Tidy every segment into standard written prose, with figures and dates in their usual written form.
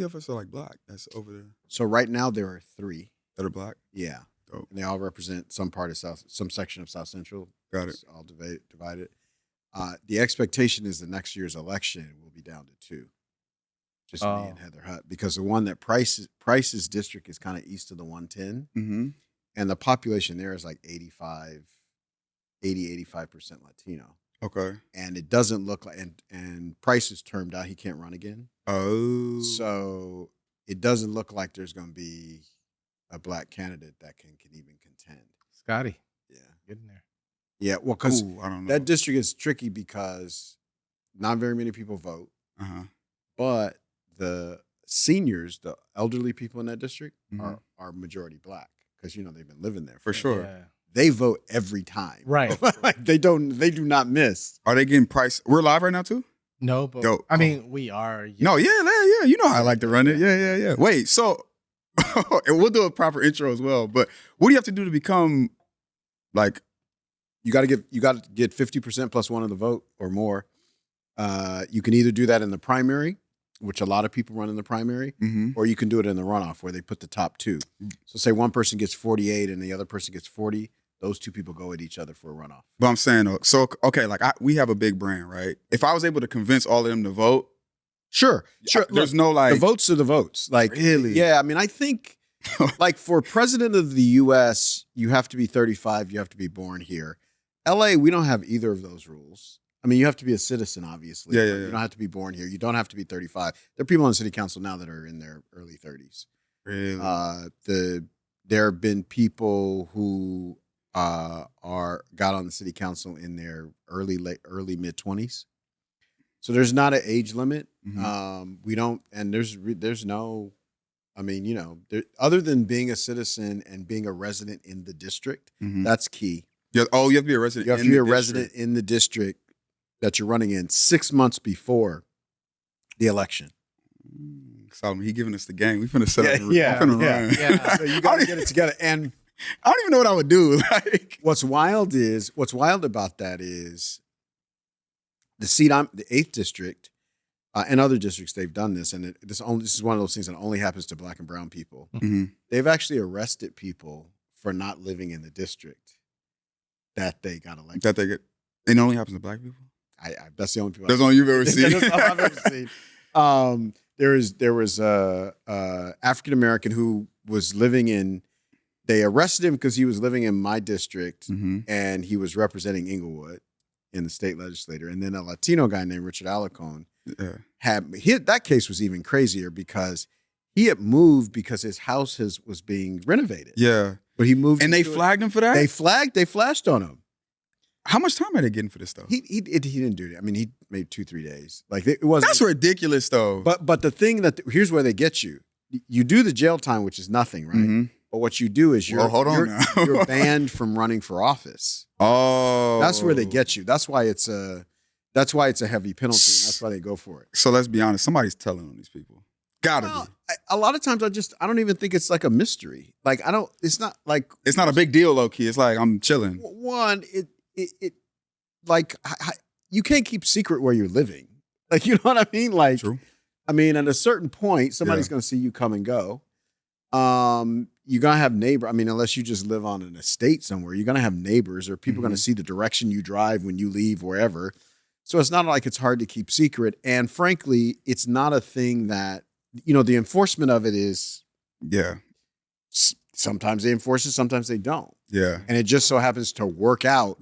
of us are like black? That's over there So right now there are 3 that are black. Yeah, Dope. and they all represent some part of some section of South Central. Got it. It's all divided. The expectation is the next year's election will be down to 2. Just me and Heather Hutt, because the one that Price's district is kind of east of the 110, and the population there is like 85% Latino. Okay. And it doesn't look like, and Price is termed out. He can't run again. Oh. So it doesn't look like there's going to be a black candidate that can even contend. Scotty. Yeah. Get in there. Yeah. Well, because I don't know. that district is tricky because not very many people vote, but the seniors, the elderly people in that district are majority black because, you know, they've been living there. For sure. Yeah. They vote every time. Right. They do not miss. Are they getting Price? We're live right now too? No, but Dope. I mean, we are. No, yeah. You know how I like to run it. Yeah. Wait, so and we'll do a proper intro as well. But what do you have to do to become like? You got to get 50% plus 1 of the vote or more. You can either do that in the primary, which a lot of people run in the primary, or you can do it in the runoff where they put the top 2. So say one person gets 48 and the other person gets 40. Those 2 people go at each other for a runoff. But I'm saying, so okay, like we have a big brand, right? If I was able to convince all of them to vote, sure. There's no like the votes are the votes. Like really, yeah. I mean, I think like for president of the U.S., you have to be 35. You have to be born here. L.A., we don't have either of those rules. I mean, you have to be a citizen, obviously. Yeah. You don't have to be born here. You don't have to be 35. There are people on city council now that are in their early 30s. Really? There have been people who got on the city council in their early mid 20s. So there's not an age limit. We don't, and there's no, I mean, you know, other than being a citizen and being a resident in the district, that's key. Yeah. Oh, you have to be a resident. You have to be a resident in the district that you're running in 6 months before the election. Solomon, he giving us the game. We finna set up. Run. Yeah. So you got to get it together. And I don't even know what I would do. Like, what's wild about that is the seat the 8th district and other districts, they've done this. And this is one of those things that only happens to black and brown people. They've actually arrested people for not living in the district that they got elected. That they get. It only happens to black people? That's the only people. That's the only you've ever seen? That's all I've ever seen. There was a African American who was living in. They arrested him because he was living in my district and he was representing Inglewood in the state legislature. And then a Latino guy named Richard Alarcon that case was even crazier because he had moved because his house was being renovated. Yeah, but he moved and they flagged him for that. They flashed on him. How much time are they getting for this stuff? He didn't do it. I mean, he made 2-3 days. Like it was. That's ridiculous, though. But the thing here's where they get you. You do the jail time, which is nothing, right? But what you do is you're banned from running for office. Oh, that's where they get you. That's why it's a heavy penalty, and that's why they go for it. So let's be honest. Somebody's telling on these people. Gotta be. A lot of times I don't even think it's like a mystery. Like it's not a big deal, low key. It's like I'm chilling. One, it like you can't keep secret where you're living. Like, you know what I mean? Like, true. I mean, at a certain point, somebody's going to see you come and go. You're going to have I mean, unless you just live on an estate somewhere, you're going to have neighbors or people going to see the direction you drive when you leave wherever. So it's not like it's hard to keep secret. And frankly, it's not a thing that, you know, the enforcement of it is, sometimes they enforce it, sometimes they don't. Yeah. And it just so happens to work out.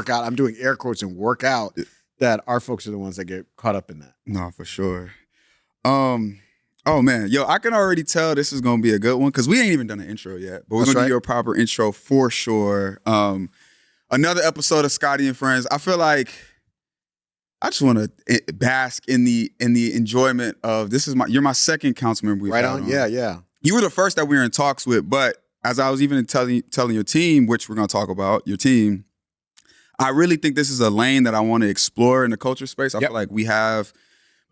I'm doing air quotes and work out that our folks are the ones that get caught up in that. No, for sure. Oh man, yo, I can already tell this is gonna be a good one because we ain't even done an intro yet, but we're gonna do a proper intro for sure. Another episode of Scotty and Friends. I feel like I just want to bask in the enjoyment of you're my second council member we've had on. Yeah. You were the first that we were in talks with, but as I was even telling your team, which we're gonna talk about, your team, I really think this is a lane that I want to explore in the culture space. I feel like we have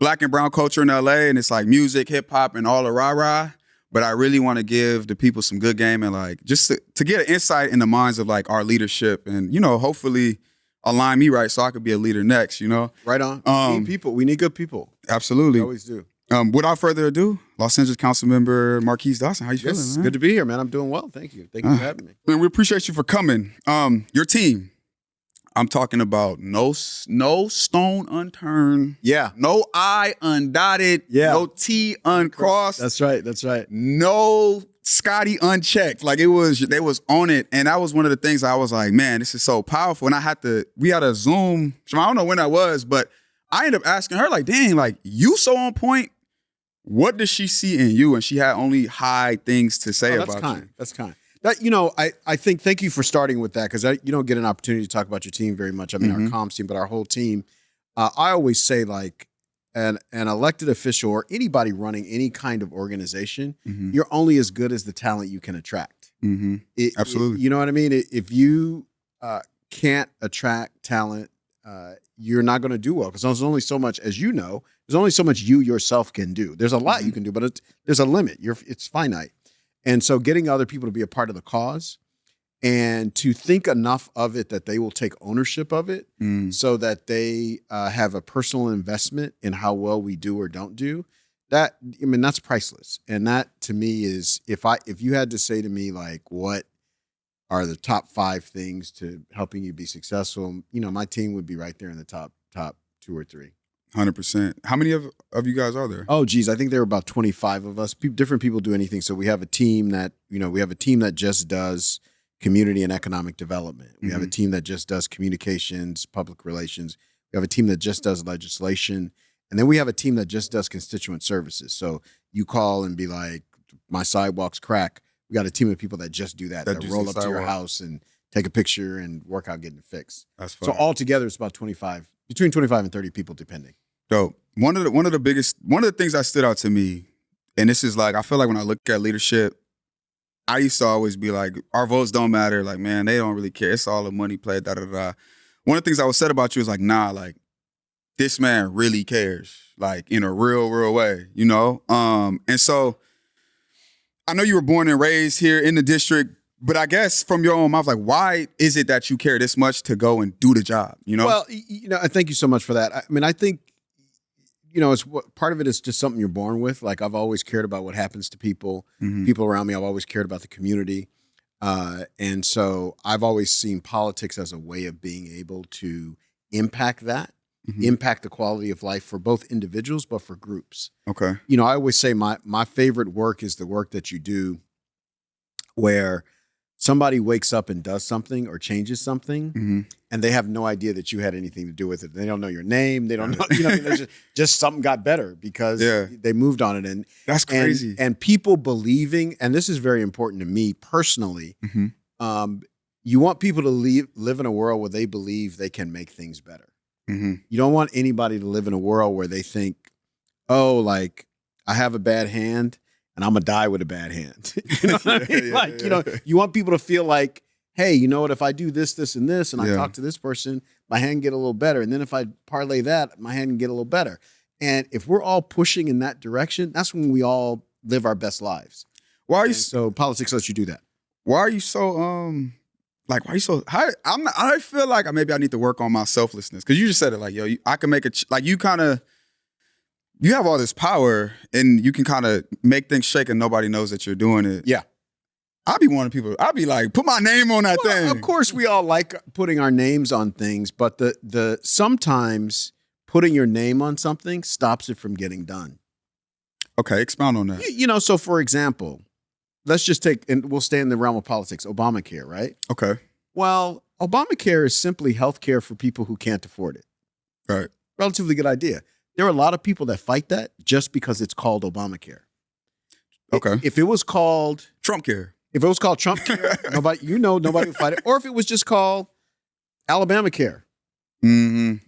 Black and brown culture in LA, and it's like music, hip hop, and all the rah-rah. But I really want to give the people some good game and like just to get an insight in the minds of like our leadership and, you know, hopefully align me right so I could be a leader next, you know? Right on. We need people. We need good people. Absolutely. We always do. Without further ado, Los Angeles Council Member Harris-Dawson, how you feeling, man? Good to be here, man. I'm doing well. Thank you. Thank you for having me. Man, we appreciate you for coming. Your team, I'm talking about no stone unturned. Yeah. No I undotted. Yeah. No T uncrossed. That's right. That's right. No Scotty unchecked. Like they was on it. And that was one of the things I was like, man, this is so powerful. And we had a Zoom. I don't know when that was, but I ended up asking her, like, dang, like you so on point. What does she see in you? And she had only high things to say about you. That's kind. That, I think, thank you for starting with that, because you don't get an opportunity to talk about your team very much. I mean, our comms team, but our whole team. I always say, like, an elected official or anybody running any kind of organization, you're only as good as the talent you can attract. Absolutely. You know what I mean? If you can't attract talent, you're not going to do well, because there's only so much, as you know, there's only so much you yourself can do. There's a lot you can do, but there's a limit. It's finite. And so getting other people to be a part of the cause and to think enough of it that they will take ownership of it so that they have a personal investment in how well we do or don't do, that's priceless. And that, to me, is, if you had to say to me, like, what are the top 5 things to helping you be successful, my team would be right there in the top 2 or 3. 100%. How many of you guys are there? Oh, geez, I think there are about 25 of us. Different people do anything. So we have a team that just does community and economic development. We have a team that just does communications, public relations. We have a team that just does legislation. And then we have a team that just does constituent services. So you call and be like, my sidewalk's crack. We got a team of people that just do that roll up to your house and take a picture and work out getting it fixed. That's fine. So altogether, it's about between 25 and 30 people, depending. Dope. One of the things that stood out to me, and this is like, I feel like when I look at leadership, I used to always be like, our votes don't matter. Like, man, they don't really care. It's all a money play, da da da. One of the things I was said about you is like, nah, like, this man really cares, like, in a real, real way, And so I know you were born and raised here in the district, but I guess from your own mouth, like, why is it that you care this much to go and do the job? Well, thank you so much for that. I mean, I think, it's part of it is just something you're born with. Like, I've always cared about what happens to people around me. I've always cared about the community. And so I've always seen politics as a way of being able to impact that, impact the quality of life for both individuals, but for groups. Okay. I always say my favorite work is the work that you do where somebody wakes up and does something or changes something, and they have no idea that you had anything to do with it. They don't know your name. They don't know, just something got better because they moved on it. And that's crazy. And people believing, and this is very important to me personally, you want people to live in a world where they believe they can make things better. You don't want anybody to live in a world where they think, oh, like, I have a bad hand and I'm going to die with a bad hand. You know what I mean? You want people to feel like, hey, you know what? If I do this, this, and this, and I talk to this person, my hand can get a little better. And then if I parlay that, my hand can get a little better. And if we're all pushing in that direction, that's when we all live our best lives. So politics lets you do that. Why are you so, I feel like maybe I need to work on my selflessness. Cause you just said it like, yo, I can make you have all this power and you can kind of make things shake and nobody knows that you're doing it. Yeah. I'd be like, put my name on that thing. Of course, we all like putting our names on things, but the sometimes putting your name on something stops it from getting done. Okay, expound on that. So for example, let's just and we'll stay in the realm of politics, Obamacare, right? Okay. Well, Obamacare is simply health care for people who can't afford it. Right. Relatively good idea. There are a lot of people that fight that just because it's called Obamacare. Okay. If it was called Trump care. If it was called Trump care, nobody would fight it. Or if it was just called Alabama care. If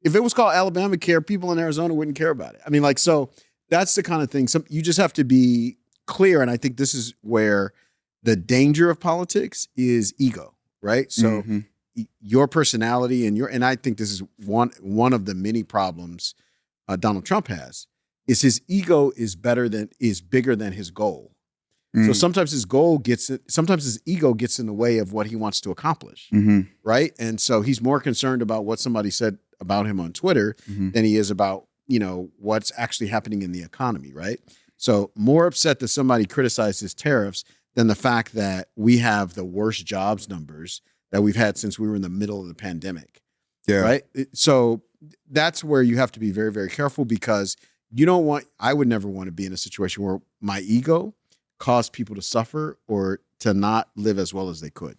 it was called Alabama care, people in Arizona wouldn't care about it. I mean, so that's the kind of thing. You just have to be clear. And I think this is where the danger of politics is ego, right? So your personality and I think this is one of the many problems Donald Trump has, is his ego is bigger than his goal. So sometimes his ego gets in the way of what he wants to accomplish, right? And so he's more concerned about what somebody said about him on Twitter than he is about what's actually happening in the economy, right? So more upset that somebody criticizes tariffs than the fact that we have the worst jobs numbers that we've had since we were in the middle of the pandemic. Yeah. Right. So that's where you have to be very, very careful, because I would never want to be in a situation where my ego caused people to suffer or to not live as well as they could.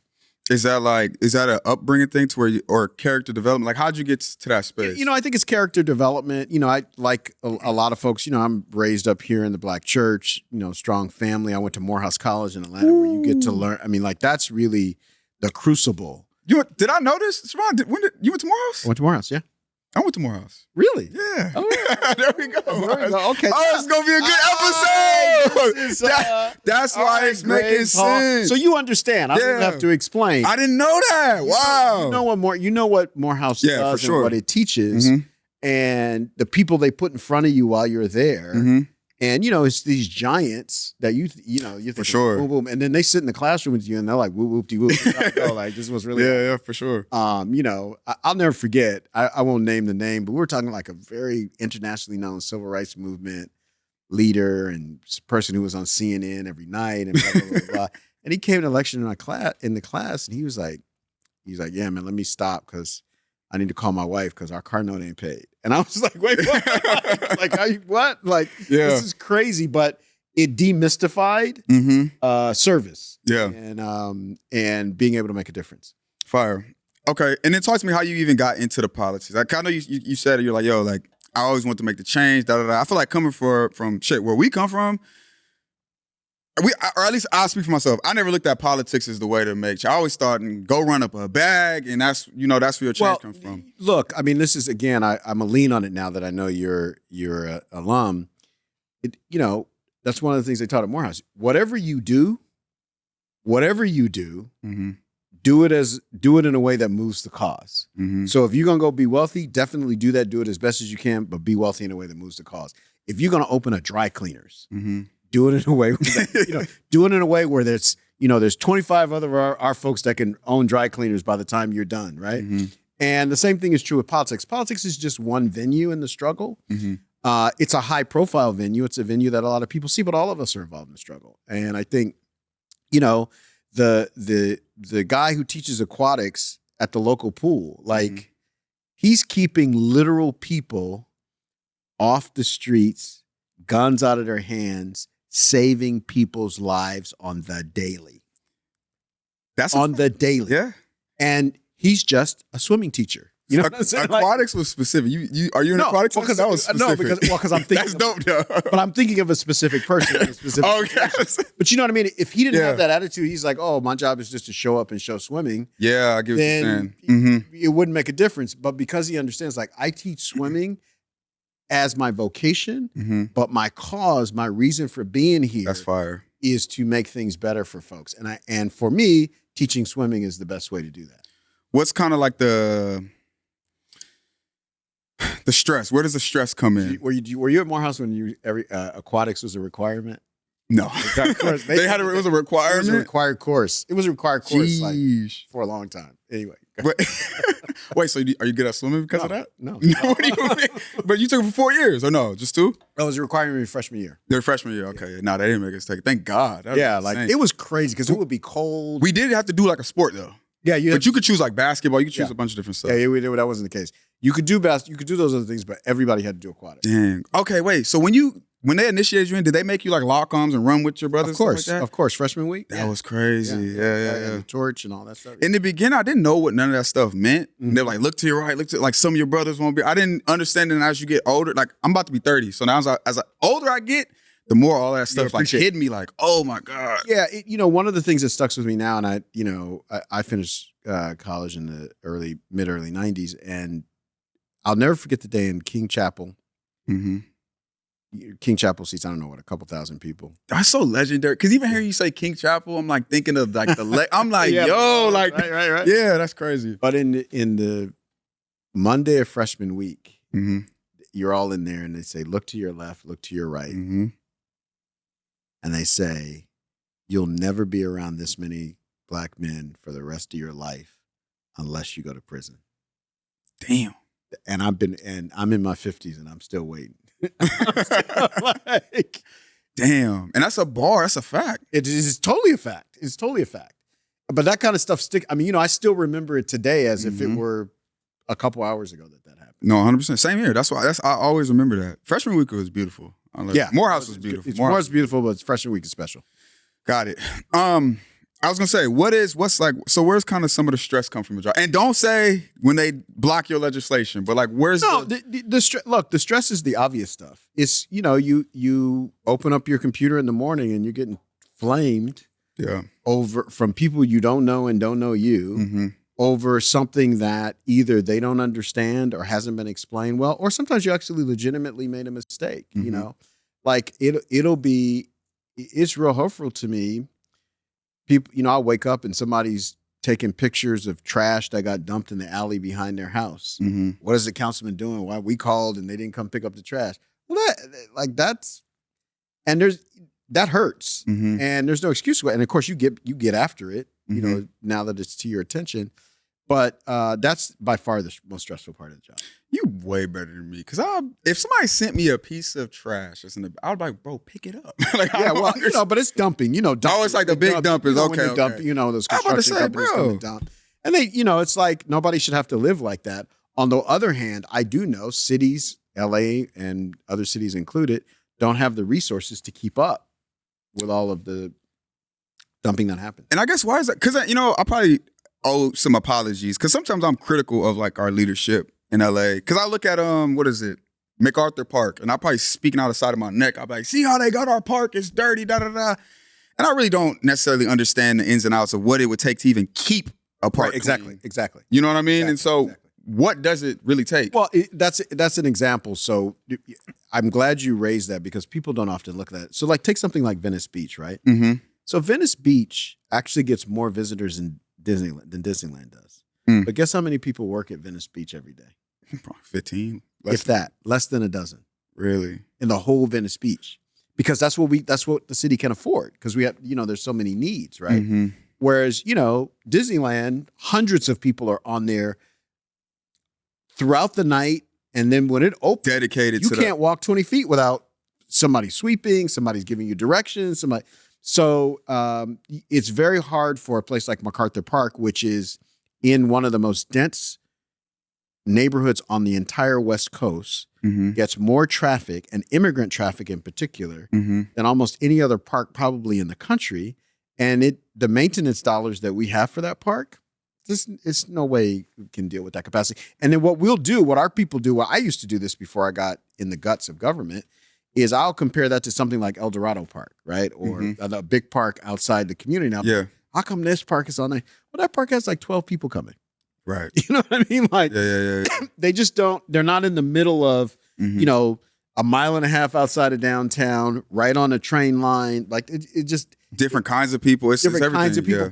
Is that an upbringing thing to or character development? Like, how'd you get to that space? I think it's character development. I like a lot of folks, I'm raised up here in the Black church, strong family. I went to Morehouse College in Atlanta where you get to learn. I mean, like, that's really the crucible. Did I know this? Sharon, you went to Morehouse? I went to Morehouse, yeah. I went to Morehouse. Really? Yeah. Oh, yeah. There we go. Okay. Oh, it's going to be a good episode. That's why it's making sense. So you understand. I don't have to explain. I didn't know that. Wow. You know what Morehouse does for sure. and what it teaches, and the people they put in front of you while you're there. And, it's these giants that you think, for sure. Boom, boom. And then they sit in the classroom with you and they're like, whoop, whoop-de-whoop. Like, this was really. Yeah, for sure. I'll never forget, I won't name the name, but we were talking like a very internationally known civil rights movement leader and person who was on CNN every night and blah, blah, blah, blah. And he came to lecture in the class and he was like, yeah, man, let me stop because I need to call my wife because our car note ain't paid. And I was like, wait, what? Like, what? Like, this is crazy. But it demystified service. Yeah. And being able to make a difference. Fire. Okay. And then talk to me how you even got into the politics. Like, I know you said it, you're like, yo, like, I always want to make the change, da, da, da. I feel like coming from where we come from, or at least I'll speak for myself. I never looked at politics as the way to make change. I always thought, go run up a bag, and that's where your change comes from. Look, I mean, this is, again, I'm a lean on it now that I know you're an alum. That's one of the things they taught at Morehouse. Whatever you do, do it in a way that moves the cause. So if you're gonna go be wealthy, definitely do that. Do it as best as you can, but be wealthy in a way that moves the cause. If you're gonna open a dry cleaners, do it in a way where there's 25 other our folks that can own dry cleaners by the time you're done, right? And the same thing is true with politics. Politics is just one venue in the struggle. It's a high profile venue. It's a venue that a lot of people see, but all of us are involved in the struggle. And I think, the guy who teaches aquatics at the local pool, like, he's keeping literal people off the streets, guns out of their hands, saving people's lives on the daily. The daily. Yeah. And he's just a swimming teacher. You know what I'm saying? Aquatics was specific. Are you in aquatics? Because that was specific. No, because I'm thinking. That's dope, though. But I'm thinking of a specific person. But you know what I mean? If he didn't have that attitude, he's like, oh, my job is just to show up and show swimming. Yeah, I get what you're saying. It wouldn't make a difference. But because he understands, like, I teach swimming as my vocation, but my cause, my reason for being here, that's fire, is to make things better for folks. And for me, teaching swimming is the best way to do that. What's kind of like the stress? Where does the stress come in? Were you at Morehouse when aquatics was a requirement? No, it was a requirement. It was a required course. It was a required course for a long time. Anyway. Wait, so are you good at swimming because of that? No. What do you mean? But you took it for 4 years, or no? Just 2? That was a requirement in freshman year. Their freshman year, okay. No, they didn't make us take it. Thank God. It was crazy because it would be cold. We did have to do like a sport though. Yeah, but you could choose like basketball. You could choose a bunch of different stuff. Yeah, that wasn't the case. You could do those other things, but everybody had to do aquatics. Dang. Okay, wait. So when they initiated you in, did they make you like lock-arms and run with your brothers? Of course. Freshman week. That was crazy. Yeah. And the torch and all that stuff. In the beginning, I didn't know what none of that stuff meant. They were like, look to your right, look to, like, some of your brothers won't be. I didn't understand it as you get older. Like, I'm about to be 30. So now as older I get, the more all that stuff like hit me like, oh my God. Yeah. One of the things that stuck with me now, and I finished college in the mid-early 90s, and I'll never forget the day in King Chapel. King Chapel seats, I don't know what, a couple thousand people. That's so legendary. Because even hearing you say King Chapel, I'm like thinking of like I'm like, yo, like, right. Yeah, that's crazy. But in the Monday of freshman week, you're all in there and they say, look to your left, look to your right. And they say, you'll never be around this many black men for the rest of your life unless you go to prison. Damn. and I'm in my 50s and I'm still waiting. I'm still like, Damn. And that's a bar. That's a fact. it is totally a fact. It's totally a fact. But that kind of stuff I mean, I still remember it today as if it were a couple hours ago that happened. No, 100%. Same here. I always remember that. Freshman week was beautiful. Morehouse was beautiful. Morehouse was beautiful, but freshman week is special. Got it. I was gonna say, where's kind of some of the stress come from the job? And don't say when they block your legislation, but like where's the stress is the obvious stuff. It's, you open up your computer in the morning and you're getting flamed over from people you don't know and don't know you over something that either they don't understand or hasn't been explained well, or sometimes you actually legitimately made a mistake. Like it's real hurtful to me. People, I'll wake up and somebody's taking pictures of trash that got dumped in the alley behind their house. What is the councilman doing? Why we called and they didn't come pick up the trash? Well, that hurts, and there's no excuse for it. And of course, you get after it. Now that it's to your attention. But that's by far the most stressful part of the job. You way better than me, because if somebody sent me a piece of trash, I would be like, bro, pick it up. But it's dumping. Dumping. Oh, it's like the big dumpers. Okay. Dump, those construction companies come and dump. And they, it's like nobody should have to live like that. On the other hand, I do know cities, LA and other cities included, don't have the resources to keep up with all of the dumping that happens. And I guess why is that? Because I probably owe some apologies, because sometimes I'm critical of like our leadership in LA. Because I look at MacArthur Park, and I'm probably speaking out the side of my neck. I'm like, see how they got our park? It's dirty, da da da. And I really don't necessarily understand the ins and outs of what it would take to even keep a park. Right, exactly. You know what I mean? And so, what does it really take? Well, that's an example. So I'm glad you raised that, because people don't often look at that. So like, take something like Venice Beach, right? So Venice Beach actually gets more visitors than Disneyland does. But guess how many people work at Venice Beach every day? Probably 15. Less than a dozen. Really? In the whole Venice Beach. Because that's what the city can afford, because we have, there's so many needs, right? Whereas, Disneyland, hundreds of people are on there throughout the night, and then when it opens, dedicated you can't walk 20 feet without somebody sweeping, somebody's giving you directions, So it's very hard for a place like MacArthur Park, which is in one of the most dense neighborhoods on the entire West Coast, gets more traffic, and immigrant traffic in particular, than almost any other park probably in the country. And the maintenance dollars that we have for that park, it's no way we can deal with that capacity. And then what our people do, I used to do this before I got in the guts of government, is I'll compare that to something like El Dorado Park, right? Or a big park outside the community. Now, how come this park is on there? Well, that park has like 12 people coming. Right. You know what I mean? Like, they just they're not in the middle of, a mile and a half outside of downtown, right on a train line. Like, it just. Different kinds of people. It's different everything. Kinds of people.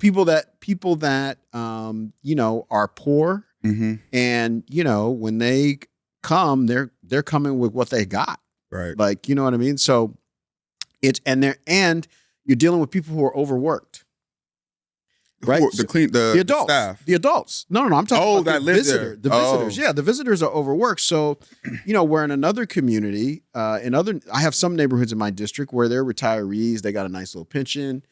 People that are poor. And, when they come, they're coming with what they got. Right. Like, you know what I mean? So and you're dealing with people who are overworked. Right? The adults. Staff. The adults. No, I'm talking about the visitor. There. The visitors. Yeah, the visitors are overworked. So, where in another community, I have some neighborhoods in my district where they're retirees, they got a nice little pension.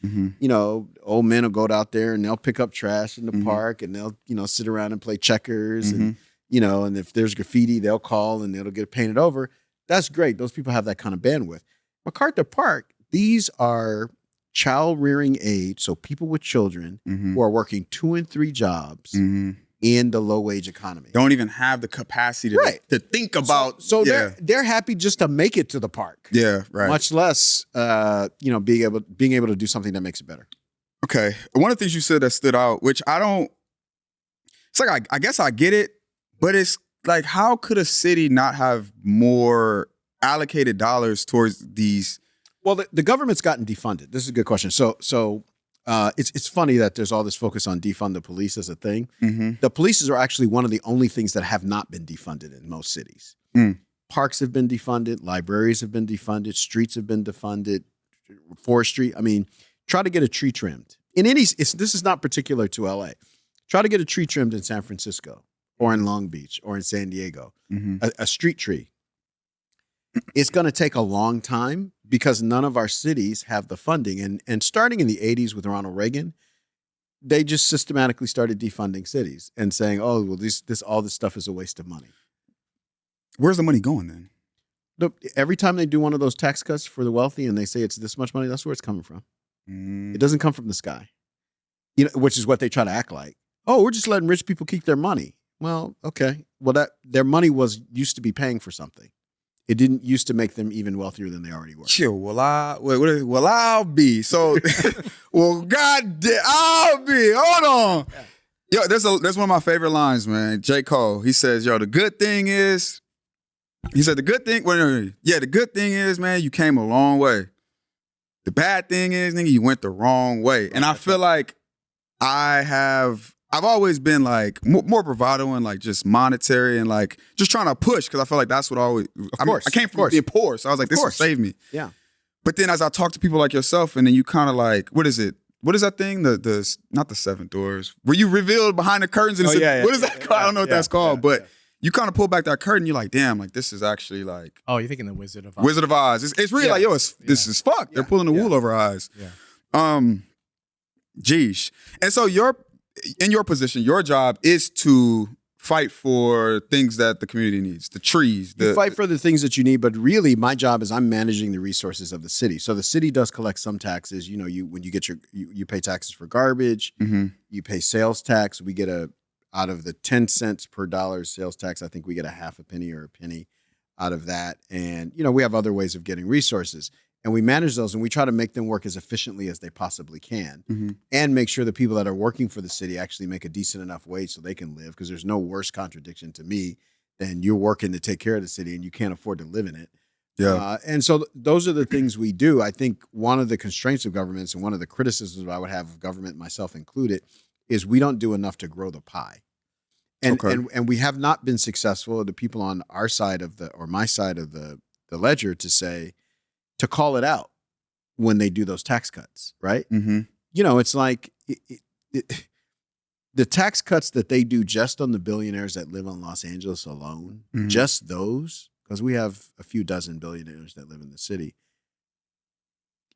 Old men will go out there and they'll pick up trash in the park, and they'll, sit around and play checkers, and and if there's graffiti, they'll call and it'll get painted over. That's great. Those people have that kind of bandwidth. MacArthur Park, these are child-rearing age, so people with children who are working 2 and 3 jobs in the low-wage economy. Don't even have the capacity to think about. So they're happy just to make it to the park. Yeah, right. Much less, being able to do something that makes it better. Okay. One of the things you said that stood out, which it's like, I guess I get it, but it's like, how could a city not have more allocated dollars towards these? Well, the government's gotten defunded. This is a good question. So it's funny that there's all this focus on defund the police as a thing. The police are actually one of the only things that have not been defunded in most cities. Parks have been defunded. Libraries have been defunded. Streets have been defunded. Forestry. I mean, try to get a tree trimmed. This is not particular to LA. Try to get a tree trimmed in San Francisco or in Long Beach or in San Diego, a street tree, it's going to take a long time because none of our cities have the funding. And starting in the 80s with Ronald Reagan, they just systematically started defunding cities and saying, oh, well, all this stuff is a waste of money. Where's the money going then? Look, every time they do one of those tax cuts for the wealthy and they say it's this much money, that's where it's coming from. It doesn't come from the sky, which is what they try to act like. Oh, we're just letting rich people keep their money. Well, okay. Well, their money used to be paying for something. It didn't used to make them even wealthier than they already were. Chill. I'll be. So, well, I'll be. Hold on. Yeah. Yo, there's one of my favorite lines, man. J. Cole. He says, yo, the good thing is, the good thing is, man, you came a long way. The bad thing is, nigga, you went the wrong way. And I feel like I've always been like more bravado and like just monetary and like just trying to push because I feel like that's what I came from being poor, so I was like, this will save me. Yeah. But then as I talk to people like yourself, and then you kind of like, what is it? What is that thing? The not the seven doors. Were you revealed behind the curtains? And what is that called? I don't know what that's called, but you kind of pull back that curtain. You're like, damn, like this is actually like. Oh, you're thinking the Wizard of Oz. Wizard of Oz. It's really like, yo, this is fucked. They're pulling the wool over our eyes. Yeah. Geesh. And so in your position, your job is to fight for things that the community needs, the trees. You fight for the things that you need, but really my job is I'm managing the resources of the city. So the city does collect some taxes. You know, when you get you pay taxes for garbage, you pay sales tax. We get out of the 10 cents per dollar sales tax, I think we get a half a penny or a penny out of that. And, we have other ways of getting resources. And we manage those and we try to make them work as efficiently as they possibly can and make sure the people that are working for the city actually make a decent enough wage so they can live, because there's no worse contradiction to me than you're working to take care of the city and you can't afford to live in it. Yeah. And so those are the things we do. I think one of the constraints of governments and one of the criticisms I would have of government, myself included, is we don't do enough to grow the pie. And we have not been successful, the people on our side or my side of the ledger, to call it out when they do those tax cuts, right? It's like the tax cuts that they do just on the billionaires that live on Los Angeles alone, just those, because we have a few dozen billionaires that live in the city,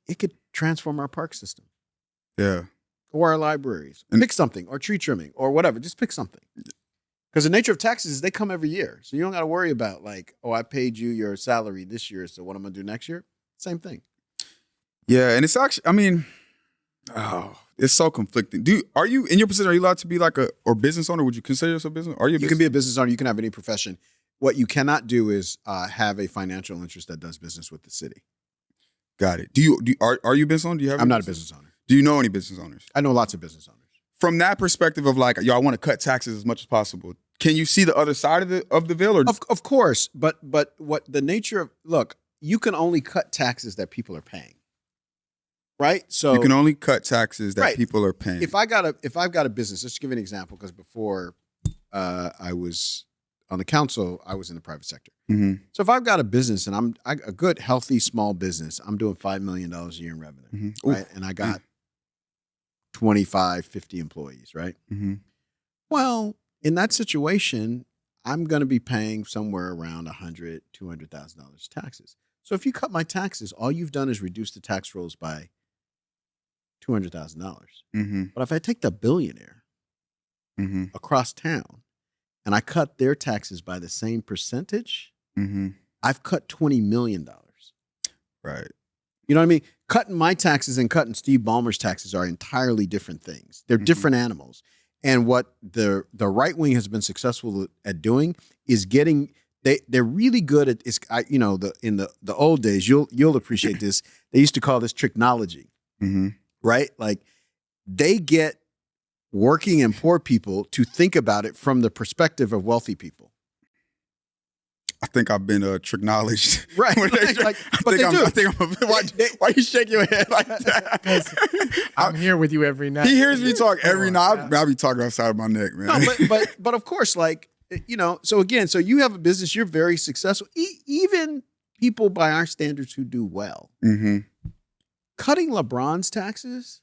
it could transform our park system. Yeah. Or our libraries. Pick something, or tree trimming, or whatever. Just pick something. Because the nature of taxes is they come every year. So you don't got to worry about like, oh, I paid you your salary this year, so what I'm going to do next year? Same thing. Yeah, and it's actually, it's so conflicting. Are you, in your position, are you allowed to be like or business owner? Would you consider yourself a business? You can be a business owner. You can have any profession. What you cannot do is have a financial interest that does business with the city. Got it. Are you a business owner? I'm not a business owner. Do you know any business owners? I know lots of business owners. From that perspective of like, I want to cut taxes as much as possible. Can you see the other side of the veil? Or? Of course, but what the nature of, look, you can only cut taxes that people are paying, right? So you can only cut taxes that people are paying. If I've got a business, let's give you an example, because before I was on the council, I was in the private sector. So if I've got a business and I'm a good, healthy, small business, I'm doing $5 million a year in revenue, right? And I got 25, 50 employees, right? Well, in that situation, I'm going to be paying somewhere around $100,000, $200,000 taxes. So if you cut my taxes, all you've done is reduce the tax rolls by $200,000. But if I take the billionaire across town and I cut their taxes by the same percentage, I've cut $20 million. Right. You know what I mean? Cutting my taxes and cutting Steve Ballmer's taxes are entirely different things. They're different animals. And what the right wing has been successful at doing is getting, they're really good at, in the old days, you'll appreciate this. They used to call this tricknology, right? Like they get working and poor people to think about it from the perspective of wealthy people. I think I've been tricknowledged. Right. Why you shake your head like that? I'm here with you every night. He hears me talk every night. I'll be talking outside of my neck, man. No, but of course, like, so you have a business, you're very successful. Even people by our standards who do well, cutting LeBron's taxes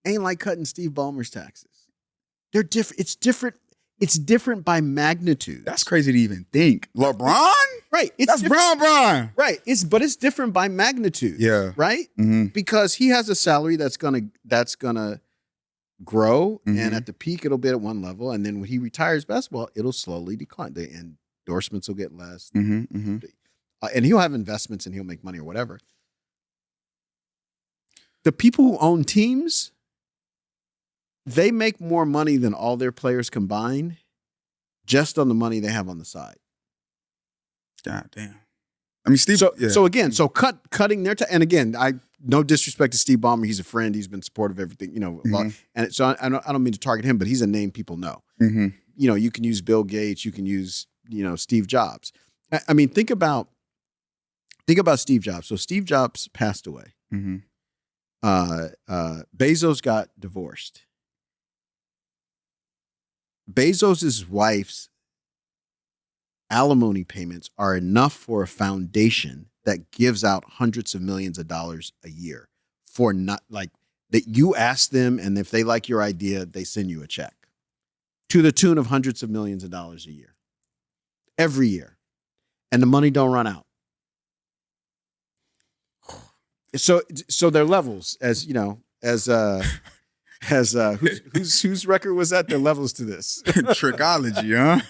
ain't like cutting Steve Ballmer's taxes. They're different. It's different. It's different by magnitude. That's crazy to even think. LeBron? Right. That's Bron. Right. But it's different by magnitude. Yeah. Right? Because he has a salary that's gonna grow, and at the peak it'll be at one level, and then when he retires basketball, it'll slowly decline. The endorsements will get less, and he'll have investments and he'll make money or whatever. The people who own teams, they make more money than all their players combined just on the money they have on the side. God damn. I mean, Steve. Cutting their and again, no disrespect to Steve Ballmer. He's a friend. He's been supportive of everything, and so I don't mean to target him, but he's a name people know. You can use Bill Gates. You can use, Steve Jobs. I mean, think about Steve Jobs. So Steve Jobs passed away. Bezos got divorced. Bezos's wife's alimony payments are enough for a foundation that gives out hundreds of millions of dollars a year for not like that. You ask them, and if they like your idea, they send you a check to the tune of hundreds of millions of dollars a year, every year, and the money don't run out. So there are levels, as whose record was that? There are levels to this. Trickology, huh?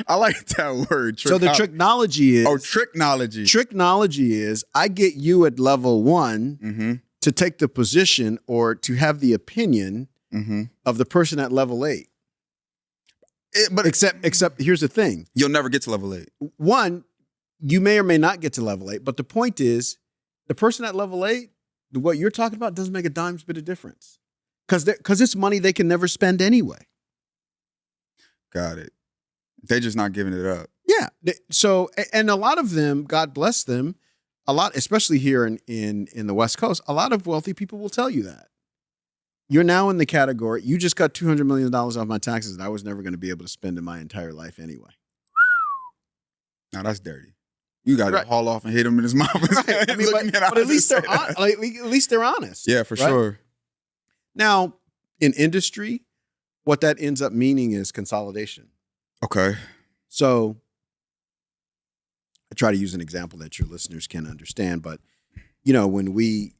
I like that word. So the tricknology is... tricknology. Tricknology is I get you at level 1 to take the position or to have the opinion of the person at level 8. But except here's the thing. You'll never get to level 8. One, you may or may not get to level 8, but the point is the person at level 8, what you're talking about doesn't make a dime's bit of difference. Because it's money they can never spend anyway. Got it. They're just not giving it up. Yeah. So, and a lot of them, God bless them, especially here in the West Coast, a lot of wealthy people will tell you that. You're now in the category, you just got $200 million off my taxes that I was never going to be able to spend in my entire life anyway. Now that's dirty. You got to haul off and hit him in his mouth. Right. I mean, but at least they're honest. Yeah, for sure. Now, in industry, what that ends up meaning is consolidation. Okay. So I try to use an example that your listeners can understand, but when we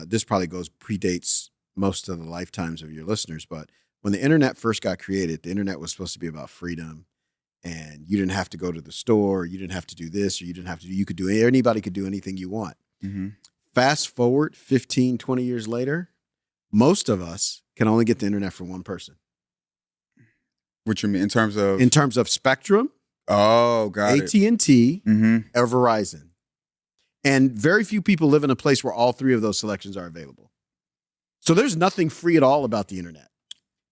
this probably predates most of the lifetimes of your listeners, but when the internet first got created, the internet was supposed to be about freedom, and you didn't have to go to the store, you didn't have to do this, or anybody could do anything you want. Fast forward 15, 20 years later, most of us can only get the internet from one person. What you mean in terms of? In terms of Spectrum. Oh, got it. AT&T or Verizon. And very few people live in a place where all three of those selections are available. So there's nothing free at all about the internet.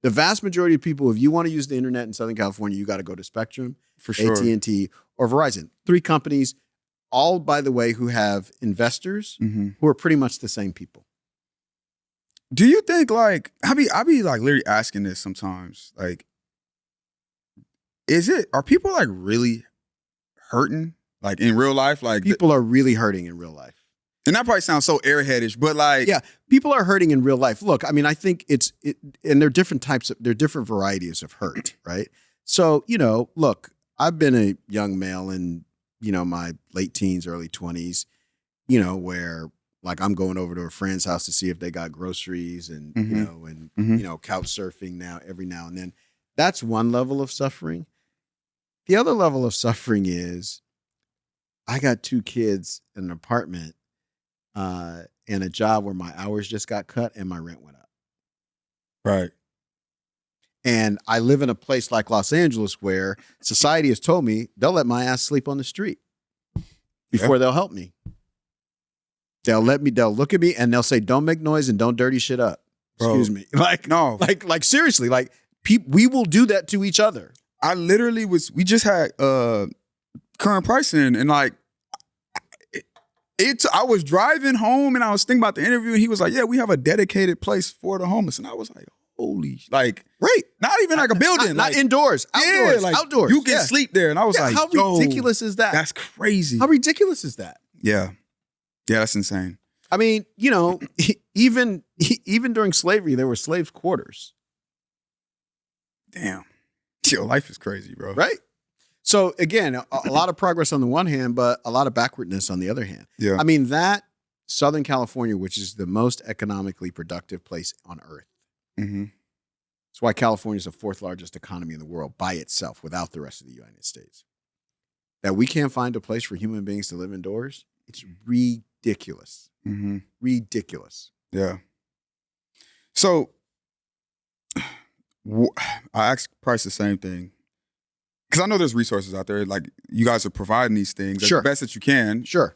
The vast majority of people, if you want to use the internet in Southern California, you got to go to Spectrum, for sure, AT&T, or Verizon. 3 companies, all, by the way, who have investors who are pretty much the same people. Do you think, like, I be like literally asking this sometimes, like, are people like really hurting, like in real life? Like, people are really hurting in real life. And that probably sounds so airheadish, but like, yeah, people are hurting in real life. Look, I mean, I think and there are different varieties of hurt, right? So, look, I've been a young male in, my late teens, early 20s, where like I'm going over to a friend's house to see if they got groceries and, couch surfing every now and then. That's one level of suffering. The other level of suffering is I got 2 kids in an apartment and a job where my hours just got cut and my rent went up. Right. And I live in a place like Los Angeles where society has told me they'll let my ass sleep on the street before they'll help me. They'll look at me and they'll say, don't make noise and don't dirty shit up. Bro. Excuse me. Like seriously, like we will do that to each other. I literally we just had current pricing and like, I was driving home and I was thinking about the interview and he was like, yeah, we have a dedicated place for the homeless. And I was like, holy, like, right. Not even like a building. Not indoors. Outdoors. Yeah, like, outdoors. You can sleep there. And I was like, how ridiculous is that? That's crazy. How ridiculous is that? Yeah. Yeah, that's insane. I mean, even during slavery, there were slaves' quarters. Damn. Yo, life is crazy, bro. Right? So again, a lot of progress on the one hand, but a lot of backwardness on the other hand. Yeah. I mean, that Southern California, which is the most economically productive place on earth. Mm-hmm. That's why California is the fourth largest economy in the world by itself, without the rest of the United States. That we can't find a place for human beings to live indoors, it's ridiculous. Mm-hmm. Ridiculous. Yeah. So I asked Price the same thing. Because I know there's resources out there. Like, you guys are providing these things as Sure. best that you can. Sure.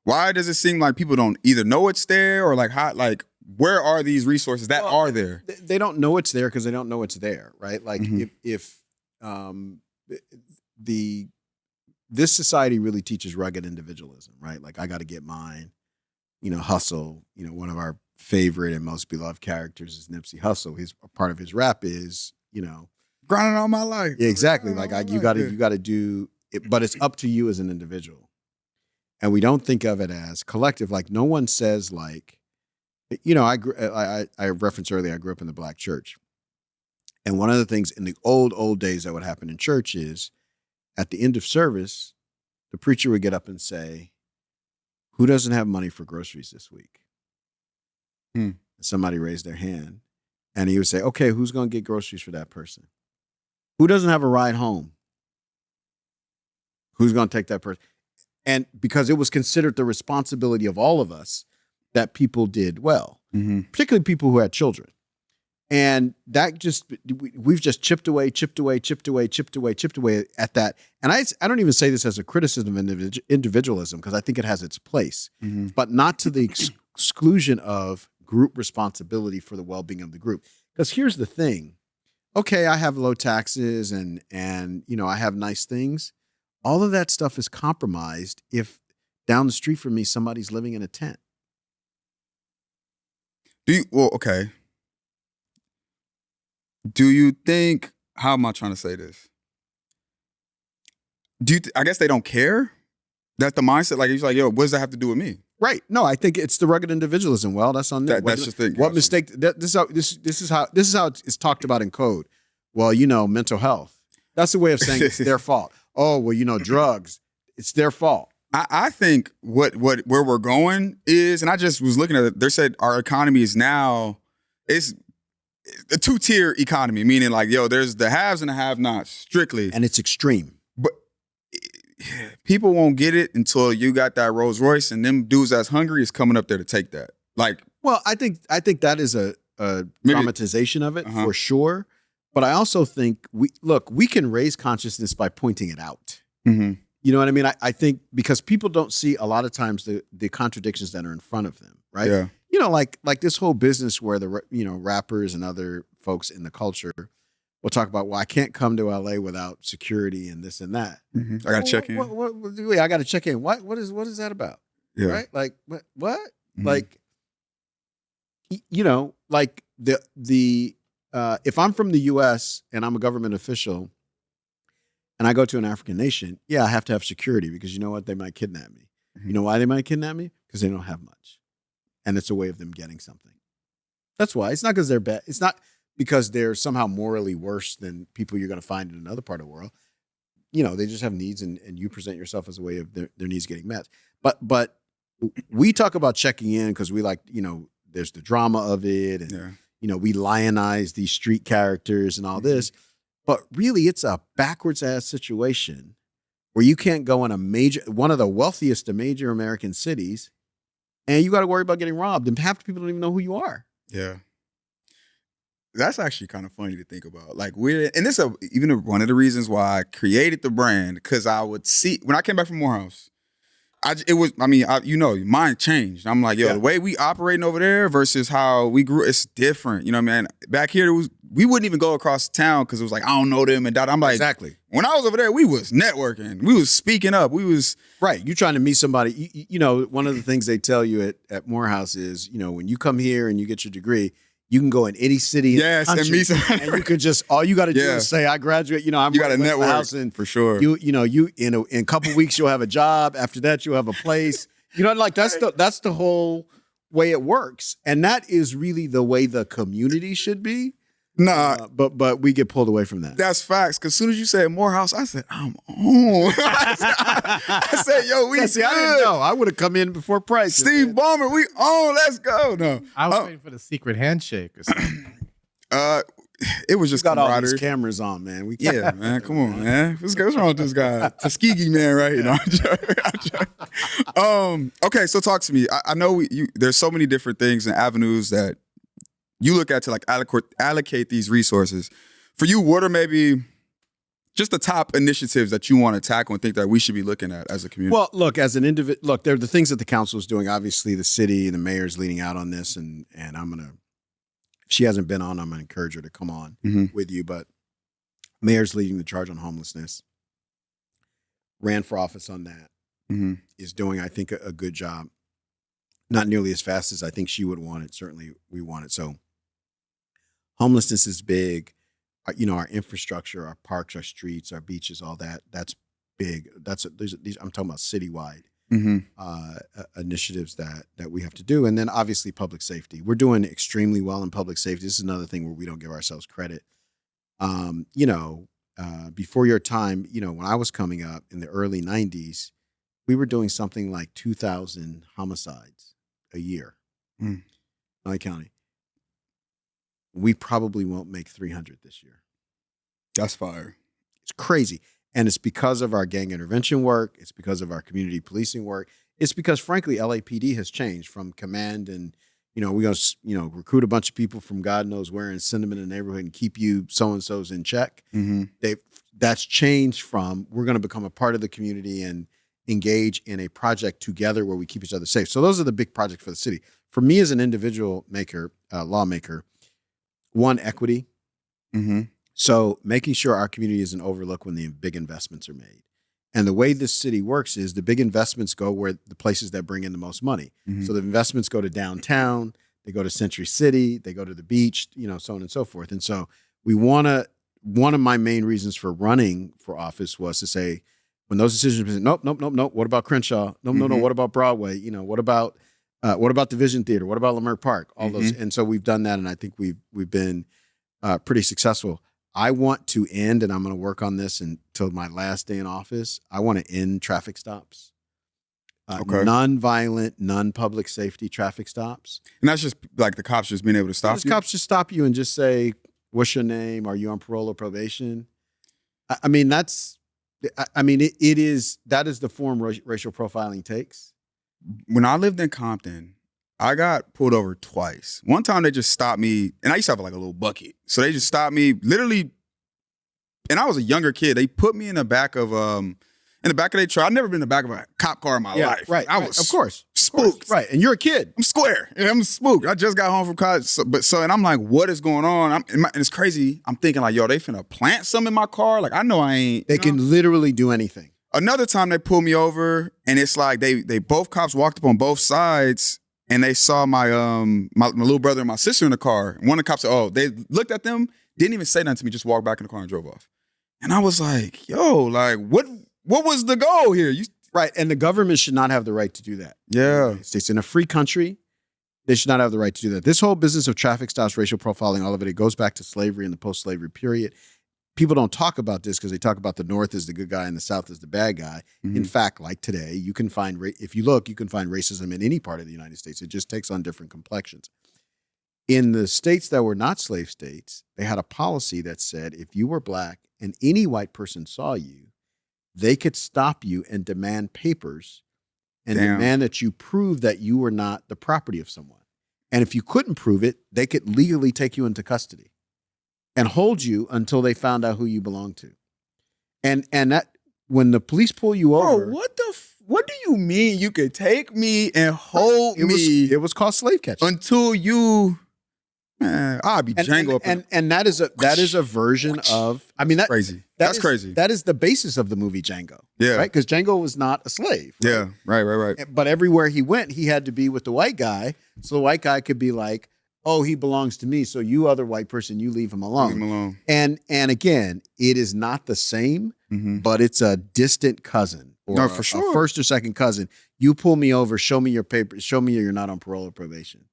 Why does it seem like people don't either know it's there or like how, like, where are these resources that are there? They don't know it's there because they don't know it's there, right? Like if this society really teaches rugged individualism, right? Like, I got to get mine. You know, Hussle, you know, one of our favorite and most beloved characters is Nipsey Hussle. His part of his rap is, you know, Grinding all my life. yeah, exactly. Like, you got to do it, but it's up to you as an individual. And we don't think of it as collective. Like, no one says, like, you know, I referenced earlier, I grew up in the Black church. And one of the things in the old days that would happen in church is at the end of service, the preacher would get up and say, who doesn't have money for groceries this week? And somebody raised their hand. And he would say, okay, who's going to get groceries for that person? Who doesn't have a ride home? Who's going to take that person? And because it was considered the responsibility of all of us that people did well, particularly people who had children. And that we've just chipped away at that. And I don't even say this as a criticism of individualism, because I think it has its place, but not to the exclusion of group responsibility for the well-being of the group. Because here's the thing. Okay, I have low taxes and you know, I have nice things. All of that stuff is compromised if down the street from me somebody's living in a tent. Okay. Do you think, how am I trying to say this? I guess they don't care? That's the mindset. Like, he's like, yo, what does that have to do with me? Right. No, I think it's the rugged individualism. Well, that's on them. That's just it. What mistake? This is how it's talked about in code. Well, you know, mental health. That's a way of saying it's their fault. Oh, well, you know, drugs. It's their fault. I think where we're going is, and I just was looking at it. They said our economy is now, it's a two-tier economy, meaning like, yo, there's the haves and the have-nots, strictly. And it's extreme. But people won't get it until you got that Rolls Royce, and them dudes that's hungry is coming up there to take that. Like, well, I think that is a dramatization of it for sure. But I also think we can raise consciousness by pointing it out. You know what I mean? I think because people don't see a lot of times the contradictions that are in front of them, right? Yeah. You know, like this whole business where the rappers and other folks in the culture will talk about, well, I can't come to LA without security and this and that. I got to check in. Wait, I got to check in. What is that about? Yeah. Right? Like what? Like, you know, like the if I'm from the U.S. and I'm a government official and I go to an African nation, yeah, I have to have security because you know what? They might kidnap me. You know why they might kidnap me? Because they don't have much. And it's a way of them getting something. That's why. It's not because they're bad. It's not because they're somehow morally worse than people you're going to find in another part of the world. You know, they just have needs and you present yourself as a way of their needs getting met. But we talk about checking in because we like, you know, there's the drama of it. And, you know, we lionize these street characters and all this. But really, it's a backwards ass situation where you can't go in one of the wealthiest of major American cities and you got to worry about getting robbed. And half the people don't even know who you are. Yeah. That's actually kind of funny to think about. Like, and this is even one of the reasons why I created the brand, because I would see, when I came back from Morehouse, mine changed. I'm like, yo, the way we operating over there versus how we grew, it's different. You know what I mean? Back here, we wouldn't even go across town because it was like, I don't know them and that. I'm like, exactly. When I was over there, we was networking. We was speaking up. We was. Right. You're trying to meet somebody. You know, one of the things they tell you at Morehouse is, you know, when you come here and you get your degree, you can go in any city and meet somebody. And you could just, all you got to do is say, I graduate, you know, I'm you got a network house and for sure. You in a couple of weeks, you'll have a job. After that, you'll have a place. You know, like that's the whole way it works. And that is really the way the community should be. Nah, but we get pulled away from that. that's facts. Because as soon as you said Morehouse, I said, I'm on. I said, yo, we See, I didn't know. I would have come in before Price. Steve Ballmer, we on. Let's go. No, I was waiting for the secret handshake or something. it was just got all camaraderie. these cameras on, man. We Yeah, man. Come on, man. What's wrong with this guy? Tuskegee man, right? You know, I'm joking. Okay, so talk to me. I know there's so many different things and avenues that you look at to like allocate these resources. For you, what are maybe just the top initiatives that you want to tackle and think that we should be looking at as a community? Well, look, as an individual, look, there are the things that the council is doing. Obviously, the city and the mayor's leading out on this, and I'm gonna. If she hasn't been on, I'm gonna encourage her to come on with you. But mayor's leading the charge on homelessness. Ran for office on that. Is doing, I think, a good job. Not nearly as fast as I think she would want it. Certainly, we want it. So, homelessness is big. Our infrastructure, our parks, our streets, our beaches, all that. That's big. I'm talking about citywide initiatives that we have to do, and then obviously public safety. We're doing extremely well in public safety. This is another thing where we don't give ourselves credit. Before your time, when I was coming up in the early '90s, we were doing something like 2,000 homicides a year, LA County. We probably won't make 300 this year. That's fire. It's crazy. And it's because of our gang intervention work. It's because of our community policing work. It's because, frankly, LAPD has changed from command and, we're going to, recruit a bunch of people from God knows where and send them in the neighborhood and keep you so-and-so's in check. That's changed from we're going to become a part of the community and engage in a project together where we keep each other safe. So those are the big projects for the city. For me as an individual lawmaker, one, equity. So making sure our community isn't overlooked when the big investments are made. And the way this city works is the big investments go where the places that bring in the most money. So the investments go to downtown, they go to Century City, they go to the beach, so on and so forth. And so one of my main reasons for running for office was to say, when those decisions were nope. What about Crenshaw? No. What about Broadway? What about Division Theater? What about Leimert Park? All those. And so we've done that. And I think we've been pretty successful. I want to end, and I'm going to work on this until my last day in office. I want to end traffic stops. Non-violent, non-public safety traffic stops. And that's just like the cops just being able to stop you? Cops just stop you and just say, what's your name? Are you on parole or probation? That is the form racial profiling takes. When I lived in Compton, I got pulled over twice. One time they just stopped me, and I used to have like a little bucket. So they just stopped me literally, and I was a younger kid. They put me in the back of their truck. I've never been in the back of a cop car in my life. Right. I was of course spooked. Right. And you're a kid. I'm square. And I'm spooked. I just got home from college. And I'm like, what is going on? And it's crazy. I'm thinking like, yo, they finna plant something in my car. Like, I know I ain't. They can literally do anything. Another time they pulled me over, and it's like they both cops walked up on both sides, and they saw my little brother and my sister in the car. And one of the cops said, they looked at them, didn't even say nothing to me, just walked back in the car and drove off. And I was like, yo, like, what was the goal here? Right, and the government should not have the right to do that. Yeah. It's in a free country. They should not have the right to do that. This whole business of traffic stops, racial profiling, all of it goes back to slavery and the post-slavery period. People don't talk about this because they talk about the North as the good guy and the South as the bad guy. In fact, like today, you can find racism in any part of the United States. It just takes on different complexions. In the states that were not slave states, they had a policy that said if you were black and any white person saw you, they could stop you and demand papers and demand that you prove that you were not the property of someone. And if you couldn't prove it, they could legally take you into custody and hold you until they found out who you belonged to. And that when the police pull you over, what do you mean you could take me and hold me? It was called slave catching until you. Man, I'll be Django. And that is a version of. That's crazy. That's crazy. That is the basis of the movie Django. Yeah, right. Because Django was not a slave. Right? Yeah, right. But everywhere he went, he had to be with the white guy, so the white guy could be like, oh, he belongs to me, so you other white person, you leave him alone. Leave him alone. And again, it is not the same, but it's a distant cousin or for sure. A first or second cousin. You pull me over, show me your papers, show me you're not on parole or probation.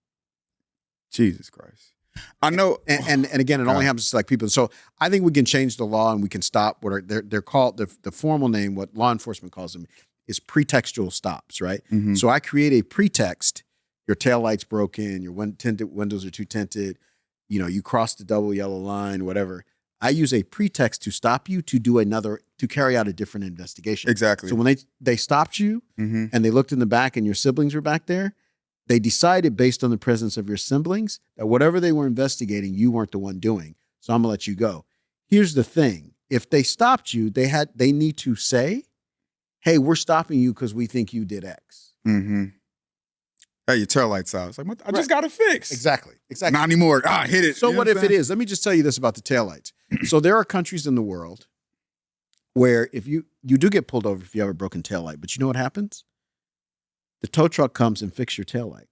Jesus Christ. I know. And again, it only happens to like people. So I think we can change the law and we can stop what are they're called the formal name, what law enforcement calls them, is pretextual stops, right? Mhm. So I create a pretext. Your taillight's broken, your windows are too tinted, you crossed the double yellow line, whatever. I use a pretext to stop you to carry out a different investigation. Exactly. So when they stopped you and they looked in the back and your siblings were back there, they decided based on the presence of your siblings that whatever they were investigating, you weren't the one doing. So I'm gonna let you go. Here's the thing. If they stopped you, they need to say, hey, we're stopping you because we think you did X. Mm-hmm. Hey, your tail lights out. It's like, I just got it fixed. Exactly. Not anymore. Hit it. So what if it is? Let me just tell you this about the taillights. So there are countries in the world where if you do get pulled over if you have a broken taillight, but you know what happens? The tow truck comes and fixes your taillight.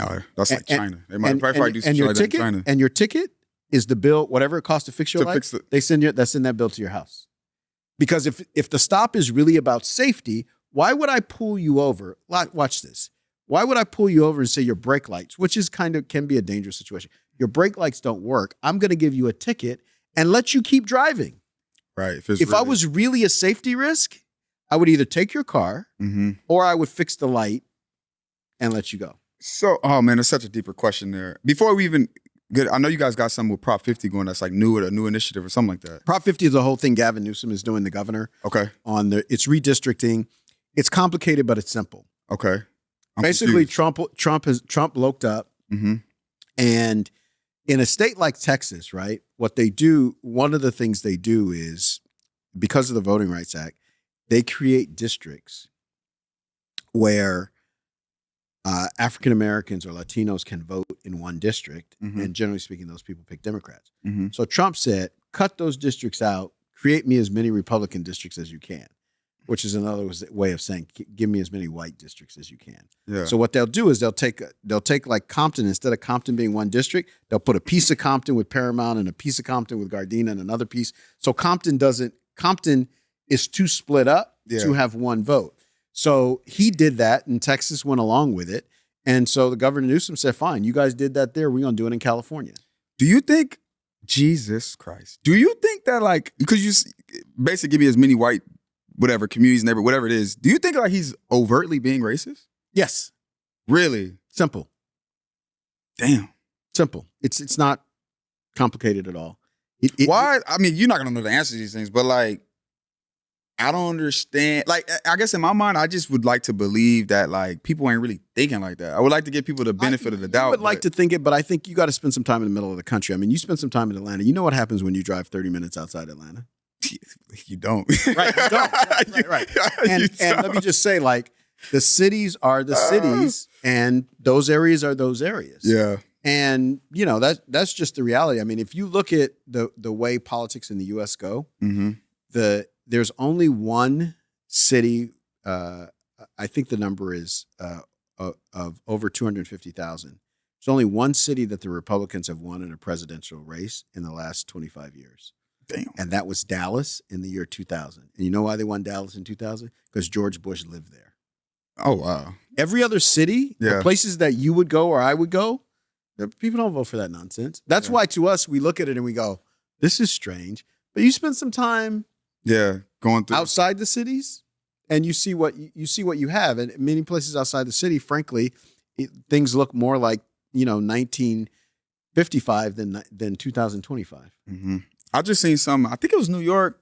Oh, that's like China. They might probably do and something your like that in ticket, China. and your ticket is the bill, whatever it costs to fix your light. They send that bill to your house. Because if the stop is really about safety, why would I pull you over? Watch this. Why would I pull you over and say your brake lights, which is can be a dangerous situation. Your brake lights don't work. I'm going to give you a ticket and let you keep driving. Right. If I was really a safety risk, I would either take your car or I would fix the light and let you go. So, oh man, it's such a deeper question there. Before we even get, I know you guys got something with Prop 50 going that's like a new initiative or something like that. Prop 50 is the whole thing Gavin Newsom is doing, the governor. Okay. It's redistricting. It's complicated, but it's simple. Okay. Basically, Trump loked up, and in a state like Texas, right? What they do, one of the things they do is, because of the Voting Rights Act, they create districts where African Americans or Latinos can vote in one district, and generally speaking, those people pick Democrats. So Trump said, cut those districts out, create me as many Republican districts as you can. Which is another way of saying, give me as many white districts as you can. Yeah. So what they'll do is they'll take like Compton, instead of Compton being one district, they'll put a piece of Compton with Paramount and a piece of Compton with Gardena and another piece. So Compton is too split up to have one vote. So he did that and Texas went along with it. And so the Governor Newsom said, fine, you guys did that there. We're going to do it in California. Do you think, Jesus Christ, do you think that because you basically give me as many white whatever, communities, neighbor, whatever it is, do you think he's overtly being racist? Yes. Really? Simple. Damn. Simple. It's not complicated at all. Why? I mean, you're not gonna know the answer to these things, but I don't understand. I guess in my mind, I just would like to believe that people ain't really thinking like that. I would like to give people the benefit of the doubt. I would like to think it, but I think you got to spend some time in the middle of the country. I mean, you spend some time in Atlanta. You know what happens when you drive 30 minutes outside Atlanta? You don't. Right, you don't. Right. And let me just say, the cities are the cities, and those areas are those areas. Yeah. And, that's just the reality. I mean, if you look at the way politics in the U.S. go, there's only one city, I think the number is of over 250,000. There's only one city that the Republicans have won in a presidential race in the last 25 years. Damn. And that was Dallas in the year 2000. And you know why they won Dallas in 2000? Because George Bush lived there. Oh, wow. Every other city, the places that you would go or I would go, people don't vote for that nonsense. That's why to us, we look at it and we go, this is strange. But you spend some time going through outside the cities and you see what you have. And many places outside the city, frankly, things look more like, 1955 than 2025. I just seen something. I think it was New York.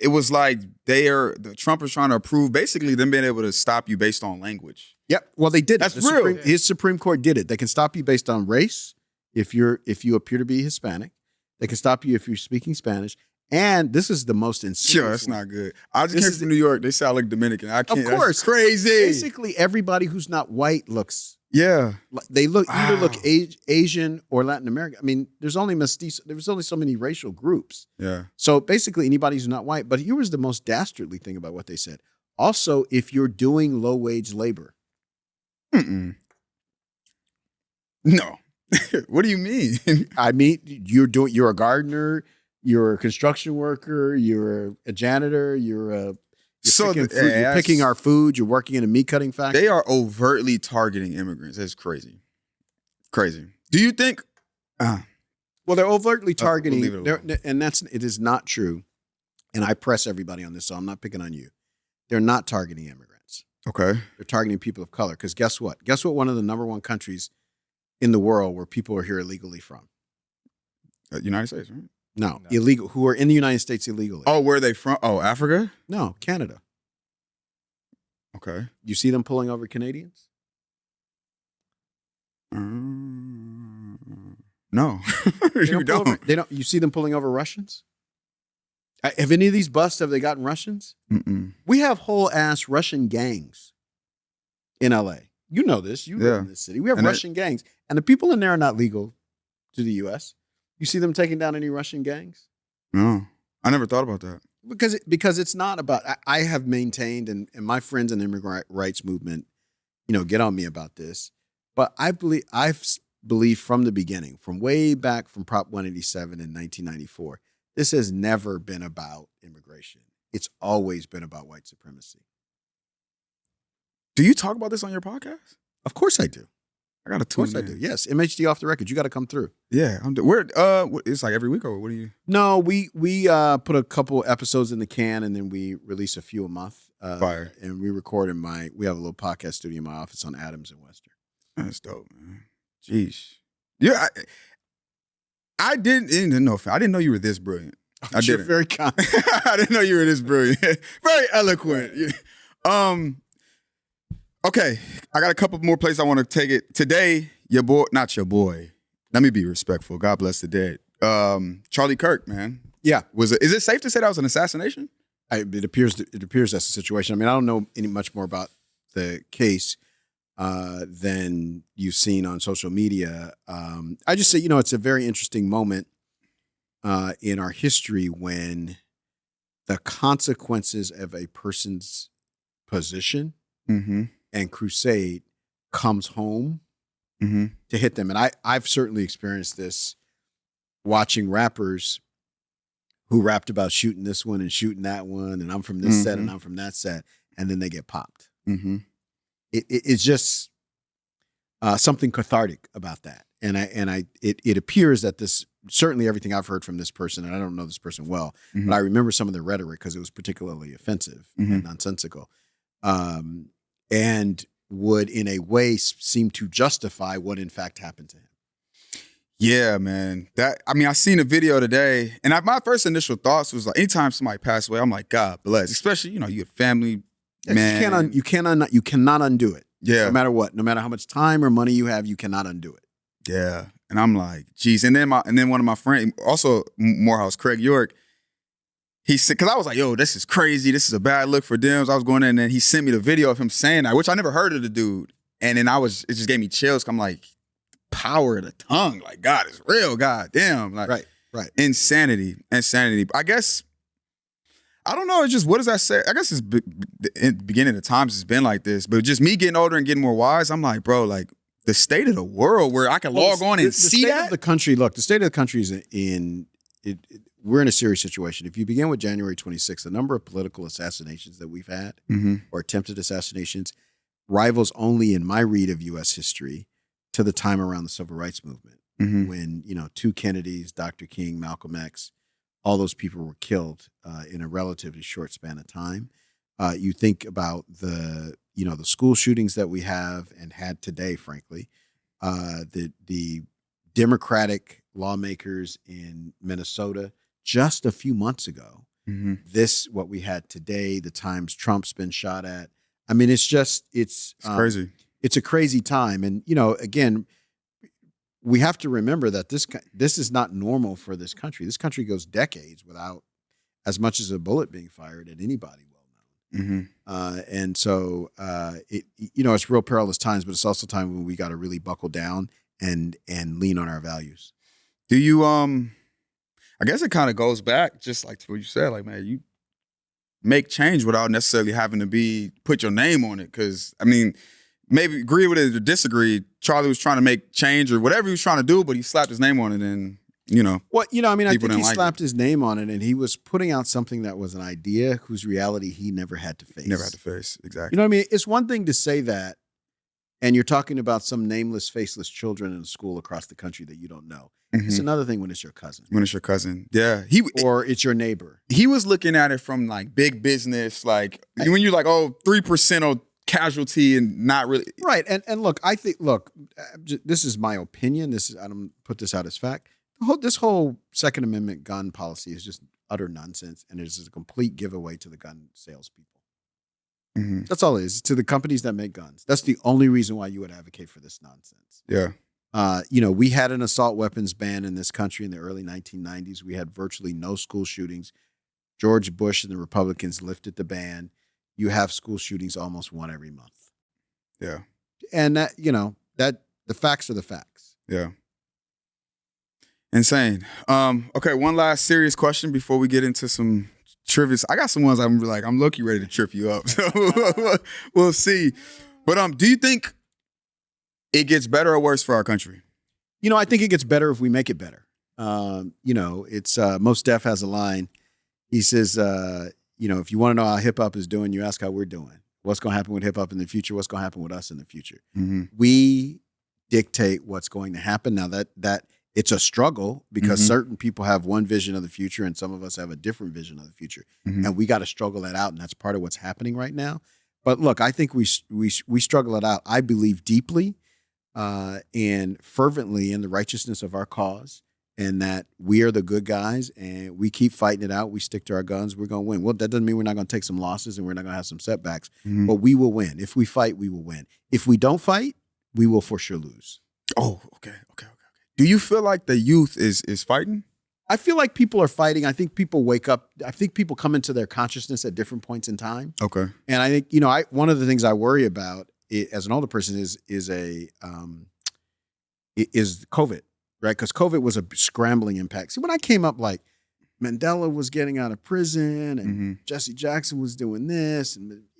It was like the Trump is trying to approve basically them being able to stop you based on language. Yep. Well, they did. That's real. His Supreme Court did it. They can stop you based on race if you appear to be Hispanic. They can stop you if you're speaking Spanish. And this is the most insidious. Sure, that's not good. I just came from New York. They sound like Dominican. I can't. Of course, that's crazy. Basically, everybody who's not white looks. Yeah, they either look Asian or Latin American. I mean, there's only so many racial groups. Yeah. So basically, anybody who's not white. But here was the most dastardly thing about what they said. Also, if you're doing low wage labor. No. What do you mean? I mean, you're a gardener, you're a construction worker, you're a janitor, you're picking our food, you're working in a meat cutting factory. They are overtly targeting immigrants. It's crazy. Crazy. Do you think? Well, they're overtly we'll targeting, leave it alone. and it is not true. And I press everybody on this, so I'm not picking on you. They're not targeting immigrants. Okay. They're targeting people of color. Because guess what? Guess what? One of the number one countries in the world where people are here illegally from. United States, right? No, illegal. Who are in the United States illegally? Oh, where are they from? Oh, Africa. No, Canada. Okay. You see them pulling over Canadians? No, you don't. They don't. You see them pulling over Russians? Have any of these busts, have they gotten Russians? Mm-mm. We have whole ass Russian gangs in LA. You know this. You live in this city. We have Russian gangs. And the people in there are not legal to the U.S. You see them taking down any Russian gangs? No. I never thought about that. Because it's not about, I have maintained, and my friends in the immigrant rights movement, get on me about this. But I've believed from the beginning, from way back from Prop 187 in 1994, this has never been about immigration. It's always been about white supremacy. Do you talk about this on your podcast? Of course I do. I got to tune in. Of course I do. Yes, MHD Off the Record. You got to come through. Yeah, it's like every week, or what do you? No, we put a couple episodes in the can, and then we release a few a month. Fire. And we record we have a little podcast studio in my office on Adams and Western. That's dope, man. Jeez. Yeah, I didn't know you were this brilliant. I You're didn't. very kind. I didn't know you were this brilliant. Very eloquent. Okay, I got a couple more places I want to take it. Today, not your boy. Let me be respectful. God bless the dead. Charlie Kirk, man. Yeah. Is it safe to say that was an assassination? It appears that's the situation. I mean, I don't know any much more about the case than you've seen on social media. I just say, it's a very interesting moment in our history when the consequences of a person's position and crusade comes home to hit them. And I've certainly experienced this watching rappers who rapped about shooting this one and shooting that one, and I'm from this set and I'm from that set, and then they get popped. It's just something cathartic about that. And it appears that this, certainly everything I've heard from this person, and I don't know this person well, but I remember some of the rhetoric because it was particularly offensive and nonsensical, and would in a way seem to justify what in fact happened to him. Yeah, man. I seen a video today, and my first initial thoughts was like, anytime somebody passed away, I'm like, God bless. Especially, you have family, man. You cannot undo it. Yeah. No matter what, no matter how much time or money you have, you cannot undo it. Yeah. And I'm like, geez. And then one of my friends, also Morehouse, Craig York, he said, because I was like, yo, this is crazy. This is a bad look for Dems. I was going in, and then he sent me the video of him saying that, which I never heard of the dude. And then it just gave me chills. I'm like, power of the tongue. Like, God is real. God damn. Like, right. Insanity. I guess, I don't know. It's just, what does that say? I guess in the beginning of times it's been like this, but just me getting older and getting more wise, I'm like, bro, like the state of the world where I can log on and see that. Of the country, look, the state of the country is we're in a serious situation. If you begin with January 26th, the number of political assassinations that we've had or attempted assassinations rivals only in my read of U.S. history to the time around the Civil Rights Movement when, two Kennedys, Dr. King, Malcolm X, all those people were killed in a relatively short span of time. You think about the school shootings that we have and had today, frankly, the Democratic lawmakers in Minnesota just a few months ago. What we had today, the times Trump's been shot at. I mean, it's crazy. It's a crazy time. And, again, we have to remember that this is not normal for this country. This country goes decades without as much as a bullet being fired at anybody well-known. And so, it's real perilous times, but it's also time when we got to really buckle down and lean on our values. Do you, I guess it kind of goes back just like to what you said, like, man, you make change without necessarily having to put your name on it. Cause maybe agree with it or disagree. Charlie was trying to make change or whatever he was trying to do, but he slapped his name on it and, Well, I think he slapped his name on it and he was putting out something that was an idea whose reality he never had to face. Never had to face, exactly. You know what I mean? It's one thing to say that and you're talking about some nameless, faceless children in a school across the country that you don't know. It's another thing when it's your cousin. When it's your cousin. Yeah. Or it's your neighbor. He was looking at it from like big business, like when you're like, 3% on casualty and not really. Right. And look, I think, this is my opinion. I don't put this out as fact. This whole Second Amendment gun policy is just utter nonsense. And it's a complete giveaway to the gun salespeople. That's all it is, to the companies that make guns. That's the only reason why you would advocate for this nonsense. Yeah. We had an assault weapons ban in this country in the early 1990s. We had virtually no school shootings. George Bush and the Republicans lifted the ban. You have school shootings almost one every month. Yeah. And that the facts are the facts. Yeah. Insane. Okay, one last serious question before we get into some trivia. I got some ones I'm low-key ready to trip you up. So we'll see. But do you think it gets better or worse for our country? I think it gets better if we make it better. It's Mos Def has a line. He says, if you want to know how hip hop is doing, you ask how we're doing. What's going to happen with hip hop in the future? What's going to happen with us in the future? We dictate what's going to happen. Now that it's a struggle because certain people have one vision of the future and some of us have a different vision of the future. And we got to struggle that out. And that's part of what's happening right now. But look, I think we struggle it out. I believe deeply and fervently in the righteousness of our cause, and that we are the good guys and we keep fighting it out. We stick to our guns. We're going to win. Well, that doesn't mean we're not going to take some losses and we're not going to have some setbacks, but we will win. If we fight, we will win. If we don't fight, we will for sure lose. Oh, okay. Do you feel like the youth is fighting? I feel like people are fighting. I think people wake up. I think people come into their consciousness at different points in time. Okay. And I think, one of the things I worry about as an older person is COVID. Right, because COVID was a scrambling impact. See, when I came up, like Mandela was getting out of prison, and Jesse Jackson was doing this,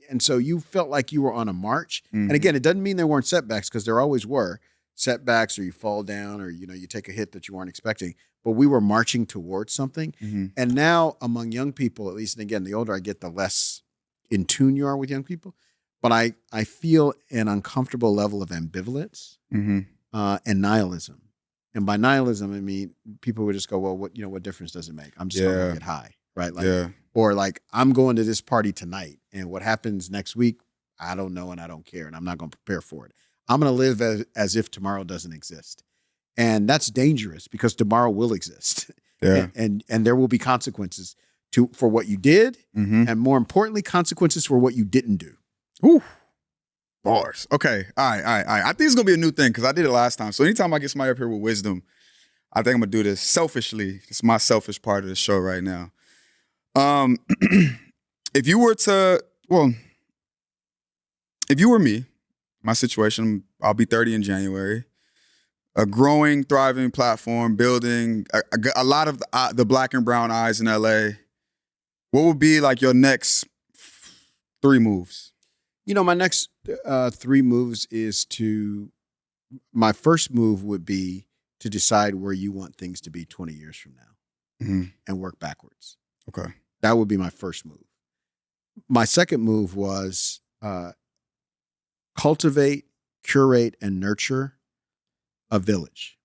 and so you felt like you were on a march. And again, it doesn't mean there weren't setbacks, because there always were setbacks, or you fall down, or you take a hit that you weren't expecting. But we were marching towards something. And now among young people, at least, and again, the older I get, the less in tune you are with young people. But I feel an uncomfortable level of ambivalence and nihilism. And by nihilism, I mean, people would just go, well, what difference does it make? I'm just going to get high, right? Or I'm going to this party tonight, and what happens next week, I don't know, and I don't care, and I'm not going to prepare for it. I'm going to live as if tomorrow doesn't exist. And that's dangerous because tomorrow will exist. Yeah. And there will be consequences for what you did, and more importantly, consequences for what you didn't do. Ooh. Bars. Okay. All right. I think it's going to be a new thing because I did it last time. So anytime I get somebody up here with wisdom, I think I'm going to do this selfishly. It's my selfish part of the show right now. If you were me, my situation, I'll be 30 in January, a growing, thriving platform, building a lot of the black and brown eyes in LA. What would be like your next 3 moves? My next 3 moves my first move would be to decide where you want things to be 20 years from now and work backwards. Okay. That would be my first move. My second move was cultivate, curate, and nurture a village.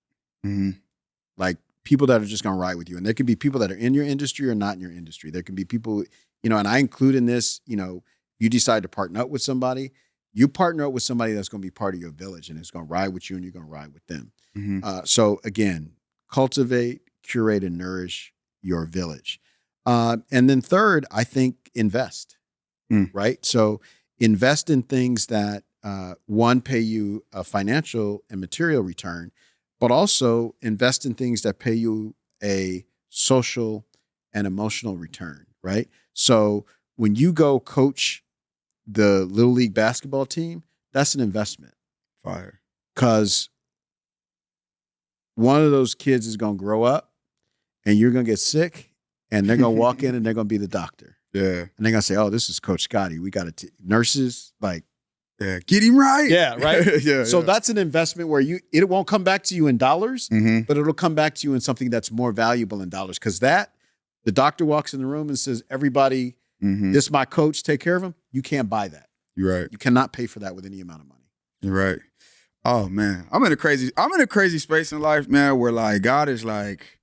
Like people that are just going to ride with you. And there can be people that are in your industry or not in your industry. There can be people, and I include in this, you decide to partner up with somebody, you partner up with somebody that's going to be part of your village and is going to ride with you and you're going to ride with them. So again, cultivate, curate, and nourish your village. And then third, I think invest, right? So invest in things that one, pay you a financial and material return, but also invest in things that pay you a social and emotional return, right? So when you go coach the Little League basketball team, that's an investment. Fire. Because one of those kids is going to grow up and you're going to get sick and they're going to walk in and they're going to be the doctor. Yeah. And they're going to say, oh, this is Coach Scotty. We got nurses, yeah, get him right. Yeah, right? Yeah. So that's an investment where it won't come back to you in dollars, but it'll come back to you in something that's more valuable in dollars. Because the doctor walks in the room and says, everybody, this is my coach, take care of him. You can't buy that. You're right. You cannot pay for that with any amount of money. You're right. Oh man, I'm in a crazy space in life, man, where like God is like,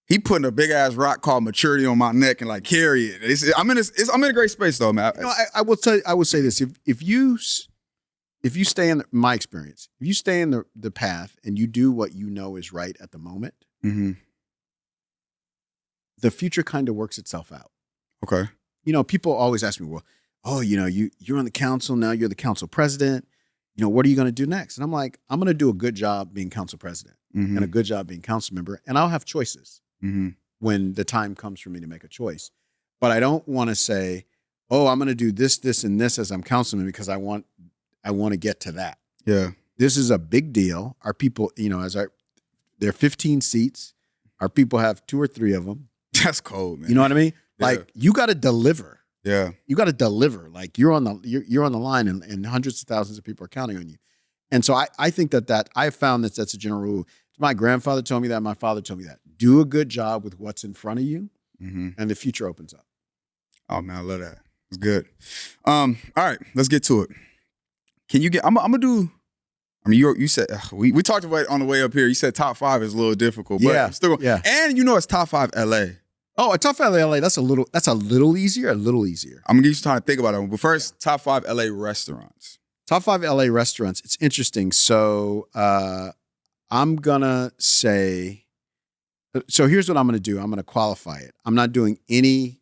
He putting a big ass rock called maturity on my neck and like carry it. I'm in a great space though, man. You know, I will say this: if you stay in my experience, if you stay in the path and you do what you know is right at the moment, the future kind of works itself out. Okay. You know, people always ask me, well, oh, you know, you're on the council now, you're the council president. You know, what are you going to do next? And I'm like, I'm going to do a good job being council president and a good job being council member, and I'll have choices when the time comes for me to make a choice. But I don't want to say, oh, I'm going to do this, this, and this as I'm councilman because I want to get to that. Yeah. This is a big deal. Our people, you know, there are 15 seats. Our people have 2 or 3 of them. That's cold, man. You know what I mean? Yeah. Like you got to deliver. Yeah. You got to deliver. Like you're on the line and hundreds of thousands of people are counting on you. And so I think that I found that that's a general rule. My grandfather told me that. My father told me that. Do a good job with what's in front of you and the future opens up. Oh man, I love that. It's good. All right, let's get to it. Can you get, I'm gonna do, I mean, you said, we talked about it on the way up here. You said top 5 is a little difficult, but Yeah, I'm still, yeah. And you know it's top 5 LA. Oh, a top 5 LA, that's a little easier. I'm gonna give you some time to think about it. But first, top 5 LA restaurants. Top 5 LA restaurants. It's interesting. So I'm gonna say, so here's what I'm gonna do. I'm gonna qualify it. I'm not doing any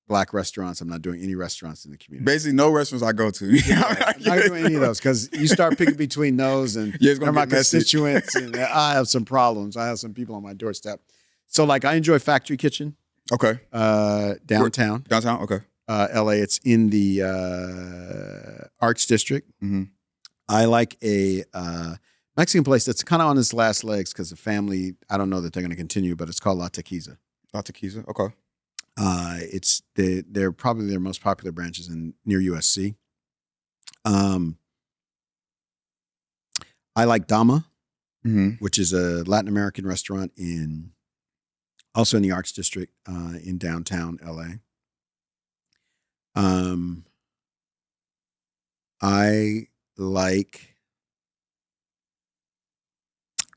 Black restaurants. I'm not doing any restaurants in the community. Basically, no restaurants I go to. I'm not doing any of those because you start picking between those and it's gonna they're my get messy. constituents, and I have some problems. I have some people on my doorstep. So, like, I enjoy Factory Kitchen. Okay. Downtown. Downtown. Okay. LA. It's in the Arts District. I like a Mexican place that's kind of on its last legs because the family, I don't know that they're going to continue, but it's called La Tequiza. La Tequiza. Okay. They're probably their most popular branches near USC. I like Dama, which is a Latin American restaurant also in the Arts District in downtown LA. I like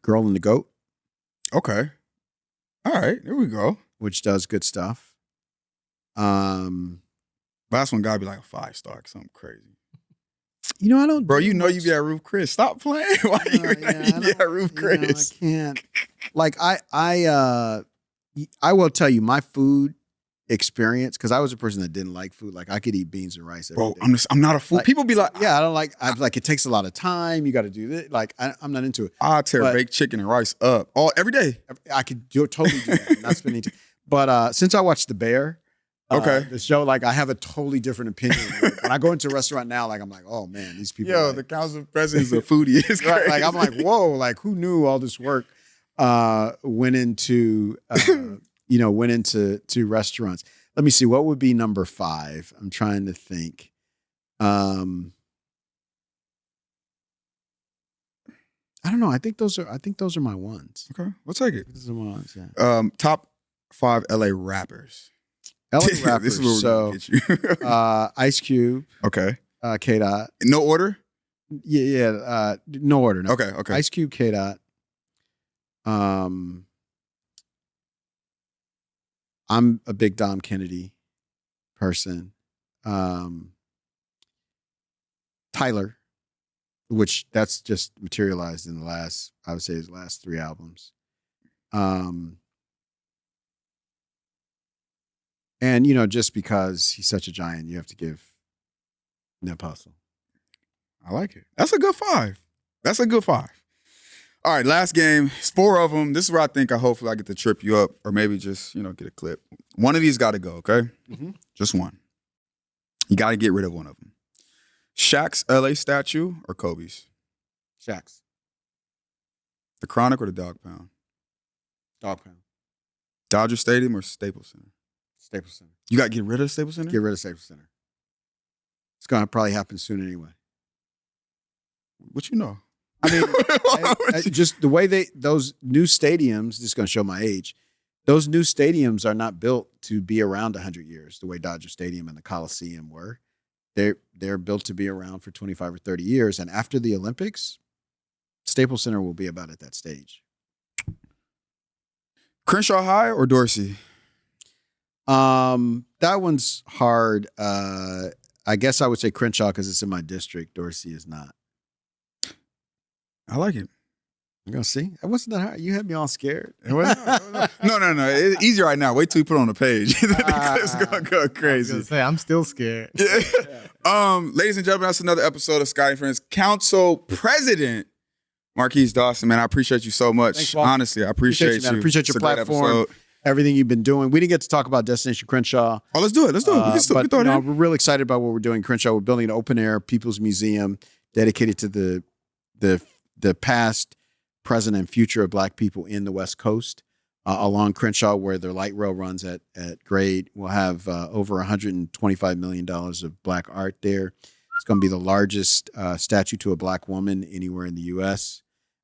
Girl and the Goat. Okay. All right. There we go. Which does good stuff. Last one gotta be like a 5-star, something crazy. You know, I don't. Bro, you know you be at Roof Chris. Stop playing. Why you be at Roof Chris? I can't. Like I will tell you my food experience, because I was a person that didn't like food. Like I could eat beans and rice every day. I'm not a food. Like, people be like, yeah, I don't like. I'm like, it takes a lot of time. You got to do this. Like I'm not into it. I tear baked chicken and rice up every day. I could totally do that. Not spending time. But since I watched The Bear, the show, like I have a totally different opinion. When I go into a restaurant now, like I'm like, oh man, these people. Yo, like, the council president is a foodie. It's right, crazy. like I'm like, whoa, like who knew all this work went into went into restaurants. Let me see, what would be number 5? I'm trying to think. I don't know. I think those are my ones. Okay, we'll take it. Those are my ones. Yeah. Top 5 LA rappers. LA rappers. This is where we're gonna get you. Ice Cube. Okay. K-Dot. No order? Yeah. No order. No. Okay. Ice Cube, K-Dot. I'm a big Dom Kennedy person. Tyler, which that's just materialized in his last 3 albums. And, just because he's such a giant, you have to give Nip Hussle. I like it. That's a good 5. All right, last game. It's 4 of them. This is where I think hopefully I get to trip you up or maybe just, get a clip. One of these got to go, okay? Just one. You got to get rid of one of them. Shaq's LA statue or Kobe's? Shaq's. The Chronic or the Dog Pound? Dog Pound. Dodger Stadium or Staples Center? Staples Center. You got to get rid of Staples Center? Get rid of Staples Center. It's going to probably happen soon anyway. What you know? I mean, just the way those new stadiums, this is going to show my age, those new stadiums are not built to be around 100 years the way Dodger Stadium and the Coliseum were. they're built to be around for 25 or 30 years. And after the Olympics, Staples Center will be about at that stage. Crenshaw High or Dorsey? That one's hard. I guess I would say Crenshaw because it's in my district. Dorsey is not. I like it. You're gonna see. It wasn't that hard. You had me all scared. No. It's easier right now. Wait till you put it on the page. It's gonna go crazy. I was gonna say, I'm still scared. Yeah. Ladies and gentlemen, that's another episode of Scotty Friends. Council President Marquis-Dawson, man, I appreciate you so much. Thanks, Walt. Honestly, I appreciate you. Man. I appreciate your platform, everything you've been doing. We didn't get to talk about Destination Crenshaw. Oh, let's do it. We can still throw it in. We're really excited about what we're doing in Crenshaw. We're building an open air people's museum dedicated to the past, present, and future of Black people in the West Coast along Crenshaw, where the light rail runs at grade. We'll have over $125 million of Black art there. It's going to be the largest statue to a Black woman anywhere in the U.S.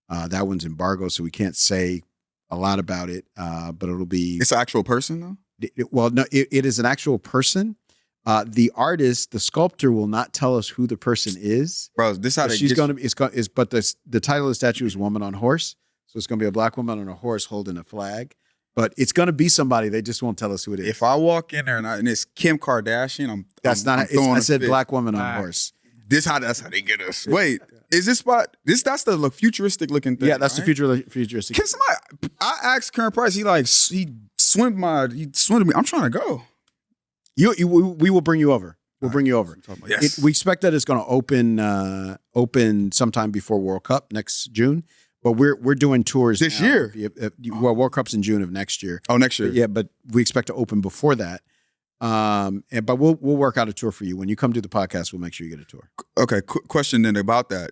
That one's embargoed, so we can't say a lot about it, but it'll be... It's an actual person, though? It is an actual person. The artist, the sculptor, will not tell us who the person is. Bro, this how they she's going to be. But the title of the statue is "Woman on Horse," so it's going to be a Black woman on a horse holding a flag. But it's going to be somebody. They just won't tell us who it is. If I walk in there and it's Kim Kardashian, that's not. I said Black woman on a horse. That's how they get us. Wait, is this spot? That's the futuristic looking thing. Yeah, that's the futuristic. Can somebody? I asked Current Price. He swindled me. I'm trying to go. We will bring you over. We'll bring you over. Yes. We expect that it's going to open sometime before World Cup next June. But we're doing tours this now. year. Well, World Cup's in June of next year. Oh, next year. But we expect to open before that. But we'll work out a tour for you. When you come to the podcast, we'll make sure you get a tour. Okay. Question then about that.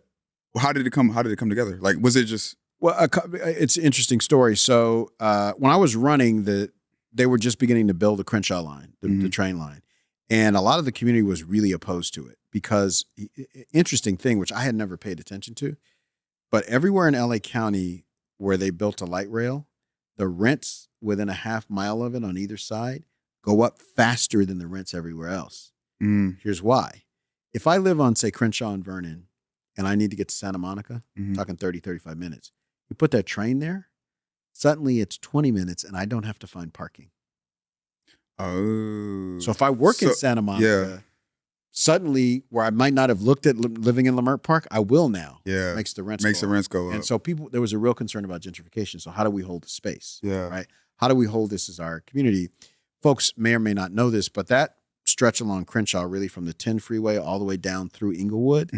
How did it come together? Like, was it just? Well, it's an interesting story. So when I was running, they were just beginning to build the Crenshaw line, the train line. And a lot of the community was really opposed to it because interesting thing, which I had never paid attention to, but everywhere in LA County where they built a light rail, the rents within a half mile of it on either side go up faster than the rents everywhere else. Here's why. If I live on, say, Crenshaw and Vernon, and I need to get to Santa Monica, talking 30, 35 minutes, you put that train there, suddenly it's 20 minutes and I don't have to find parking. Oh. So if I work in Santa Monica, suddenly where I might not have looked at living in Leimert Park, I will now. Yeah. Makes the rents go up. And so there was a real concern about gentrification. So how do we hold the space? Yeah. Right? How do we hold this as our community? Folks may or may not know this, but that stretch along Crenshaw, really from the 10 freeway all the way down through Inglewood,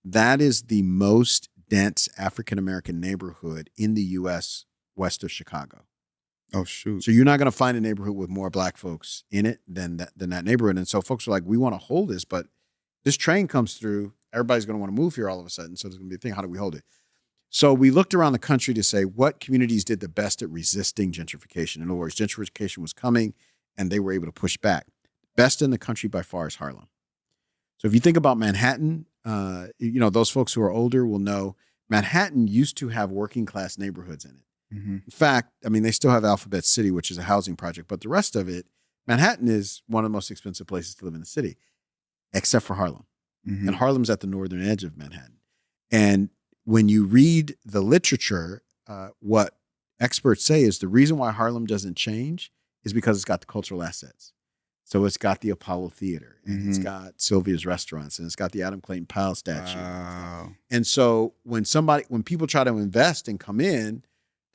that is the most dense African-American neighborhood in the U.S. west of Chicago. Oh, shoot. So you're not going to find a neighborhood with more Black folks in it than that neighborhood. And so folks are like, we want to hold this, but this train comes through. Everybody's going to want to move here all of a sudden. So there's going to be a thing. How do we hold it? So we looked around the country to say what communities did the best at resisting gentrification. In other words, gentrification was coming and they were able to push back. Best in the country by far is Harlem. So if you think about Manhattan, those folks who are older will know Manhattan used to have working class neighborhoods in it. In fact, I mean, they still have Alphabet City, which is a housing project, but the rest of it, Manhattan is one of the most expensive places to live in the city, except for Harlem. And Harlem's at the northern edge of Manhattan. And when you read the literature, what experts say is the reason why Harlem doesn't change is because it's got the cultural assets. So it's got the Apollo Theater, and it's got Sylvia's Restaurants, and it's got the Adam Clayton Powell statue. Wow. And so when people try to invest and come in,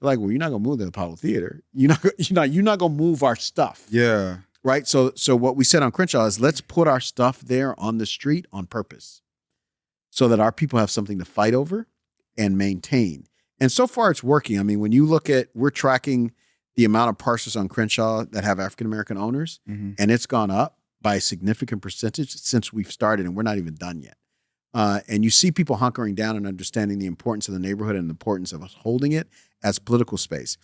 they're like, well, you're not gonna move the Apollo Theater. You're not gonna move our stuff. Yeah. Right. So what we said on Crenshaw is let's put our stuff there on the street on purpose, so that our people have something to fight over and maintain. And so far, it's working. I mean, when you look at, we're tracking the amount of parcels on Crenshaw that have African American owners, and it's gone up by a significant percentage since we've started, and we're not even done yet. And you see people hunkering down and understanding the importance of the neighborhood and the importance of us holding it as political space.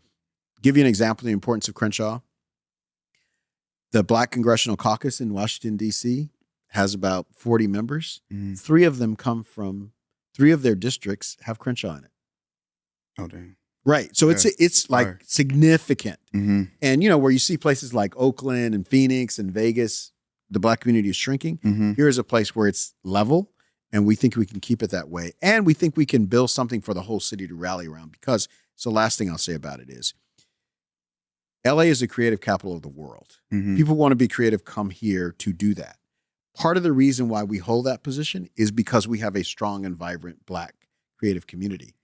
Give you an example of the importance of Crenshaw. The Black Congressional Caucus in Washington, D.C. has about 40 members. 3 of them come from, 3 of their districts have Crenshaw in it. Oh, dang. Right. So it's like significant. And, where you see places like Oakland and Phoenix and Vegas, the Black community is shrinking. Mm-hmm. Here is a place where it's level, and we think we can keep it that way. And we think we can build something for the whole city to rally around, because so last thing I'll say about it is LA is the creative capital of the world. Mm-hmm. People want to be creative, come here to do that. Part of the reason why we hold that position is because we have a strong and vibrant Black creative community.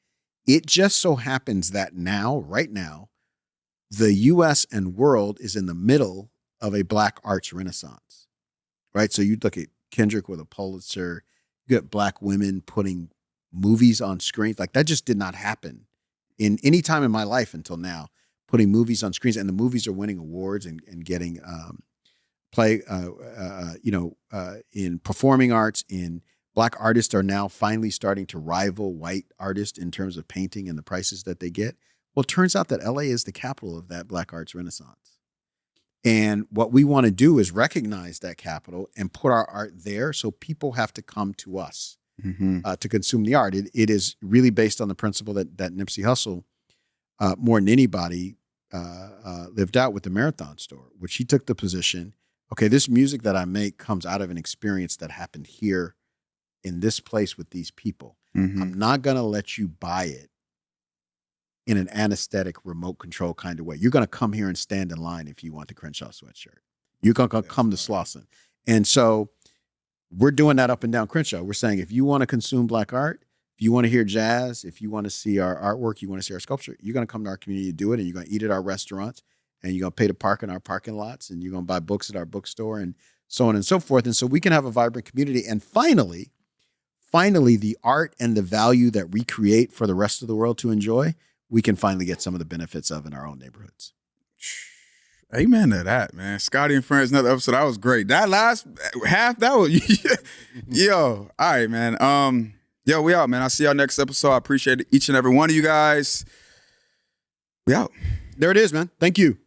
It just so happens that now, right now, the US and world is in the middle of a Black arts renaissance, right? So you look at Kendrick with a Pulitzer, you got Black women putting movies on screens. Like, that just did not happen in any time in my life until now, putting movies on screens, and the movies are winning awards and getting in performing arts. In Black artists are now finally starting to rival white artists in terms of painting and the prices that they get. Well, it turns out that LA is the capital of that Black arts renaissance. And what we want to do is recognize that capital and put our art there, so people have to come to us to consume the art. It is really based on the principle that Nipsey Hussle, more than anybody, lived out with the Marathon Store, which he took the position, okay, this music that I make comes out of an experience that happened here in this place with these people. Mm-hmm. I'm not going to let you buy it in an anesthetic, remote control kind of way. You're going to come here and stand in line if you want the Crenshaw sweatshirt. You're going to come to Slauson. And so we're doing that up and down Crenshaw. We're saying, if you want to consume Black art, if you want to hear jazz, if you want to see our artwork, you want to see our sculpture, you're going to come to our community to do it, and you're going to eat at our restaurants, and you're going to pay to park in our parking lots, and you're going to buy books at our bookstore, and so on and so forth. And so we can have a vibrant community. And finally, the art and the value that we create for the rest of the world to enjoy, we can finally get some of the benefits of in our own neighborhoods. Amen to that, man. Scotty and Friends, another episode. That was great. That last half, that was, yo, all right, man. Yo, we out, man. I'll see y'all next episode. I appreciate each and every one of you guys. We out. There it is, man. Thank you.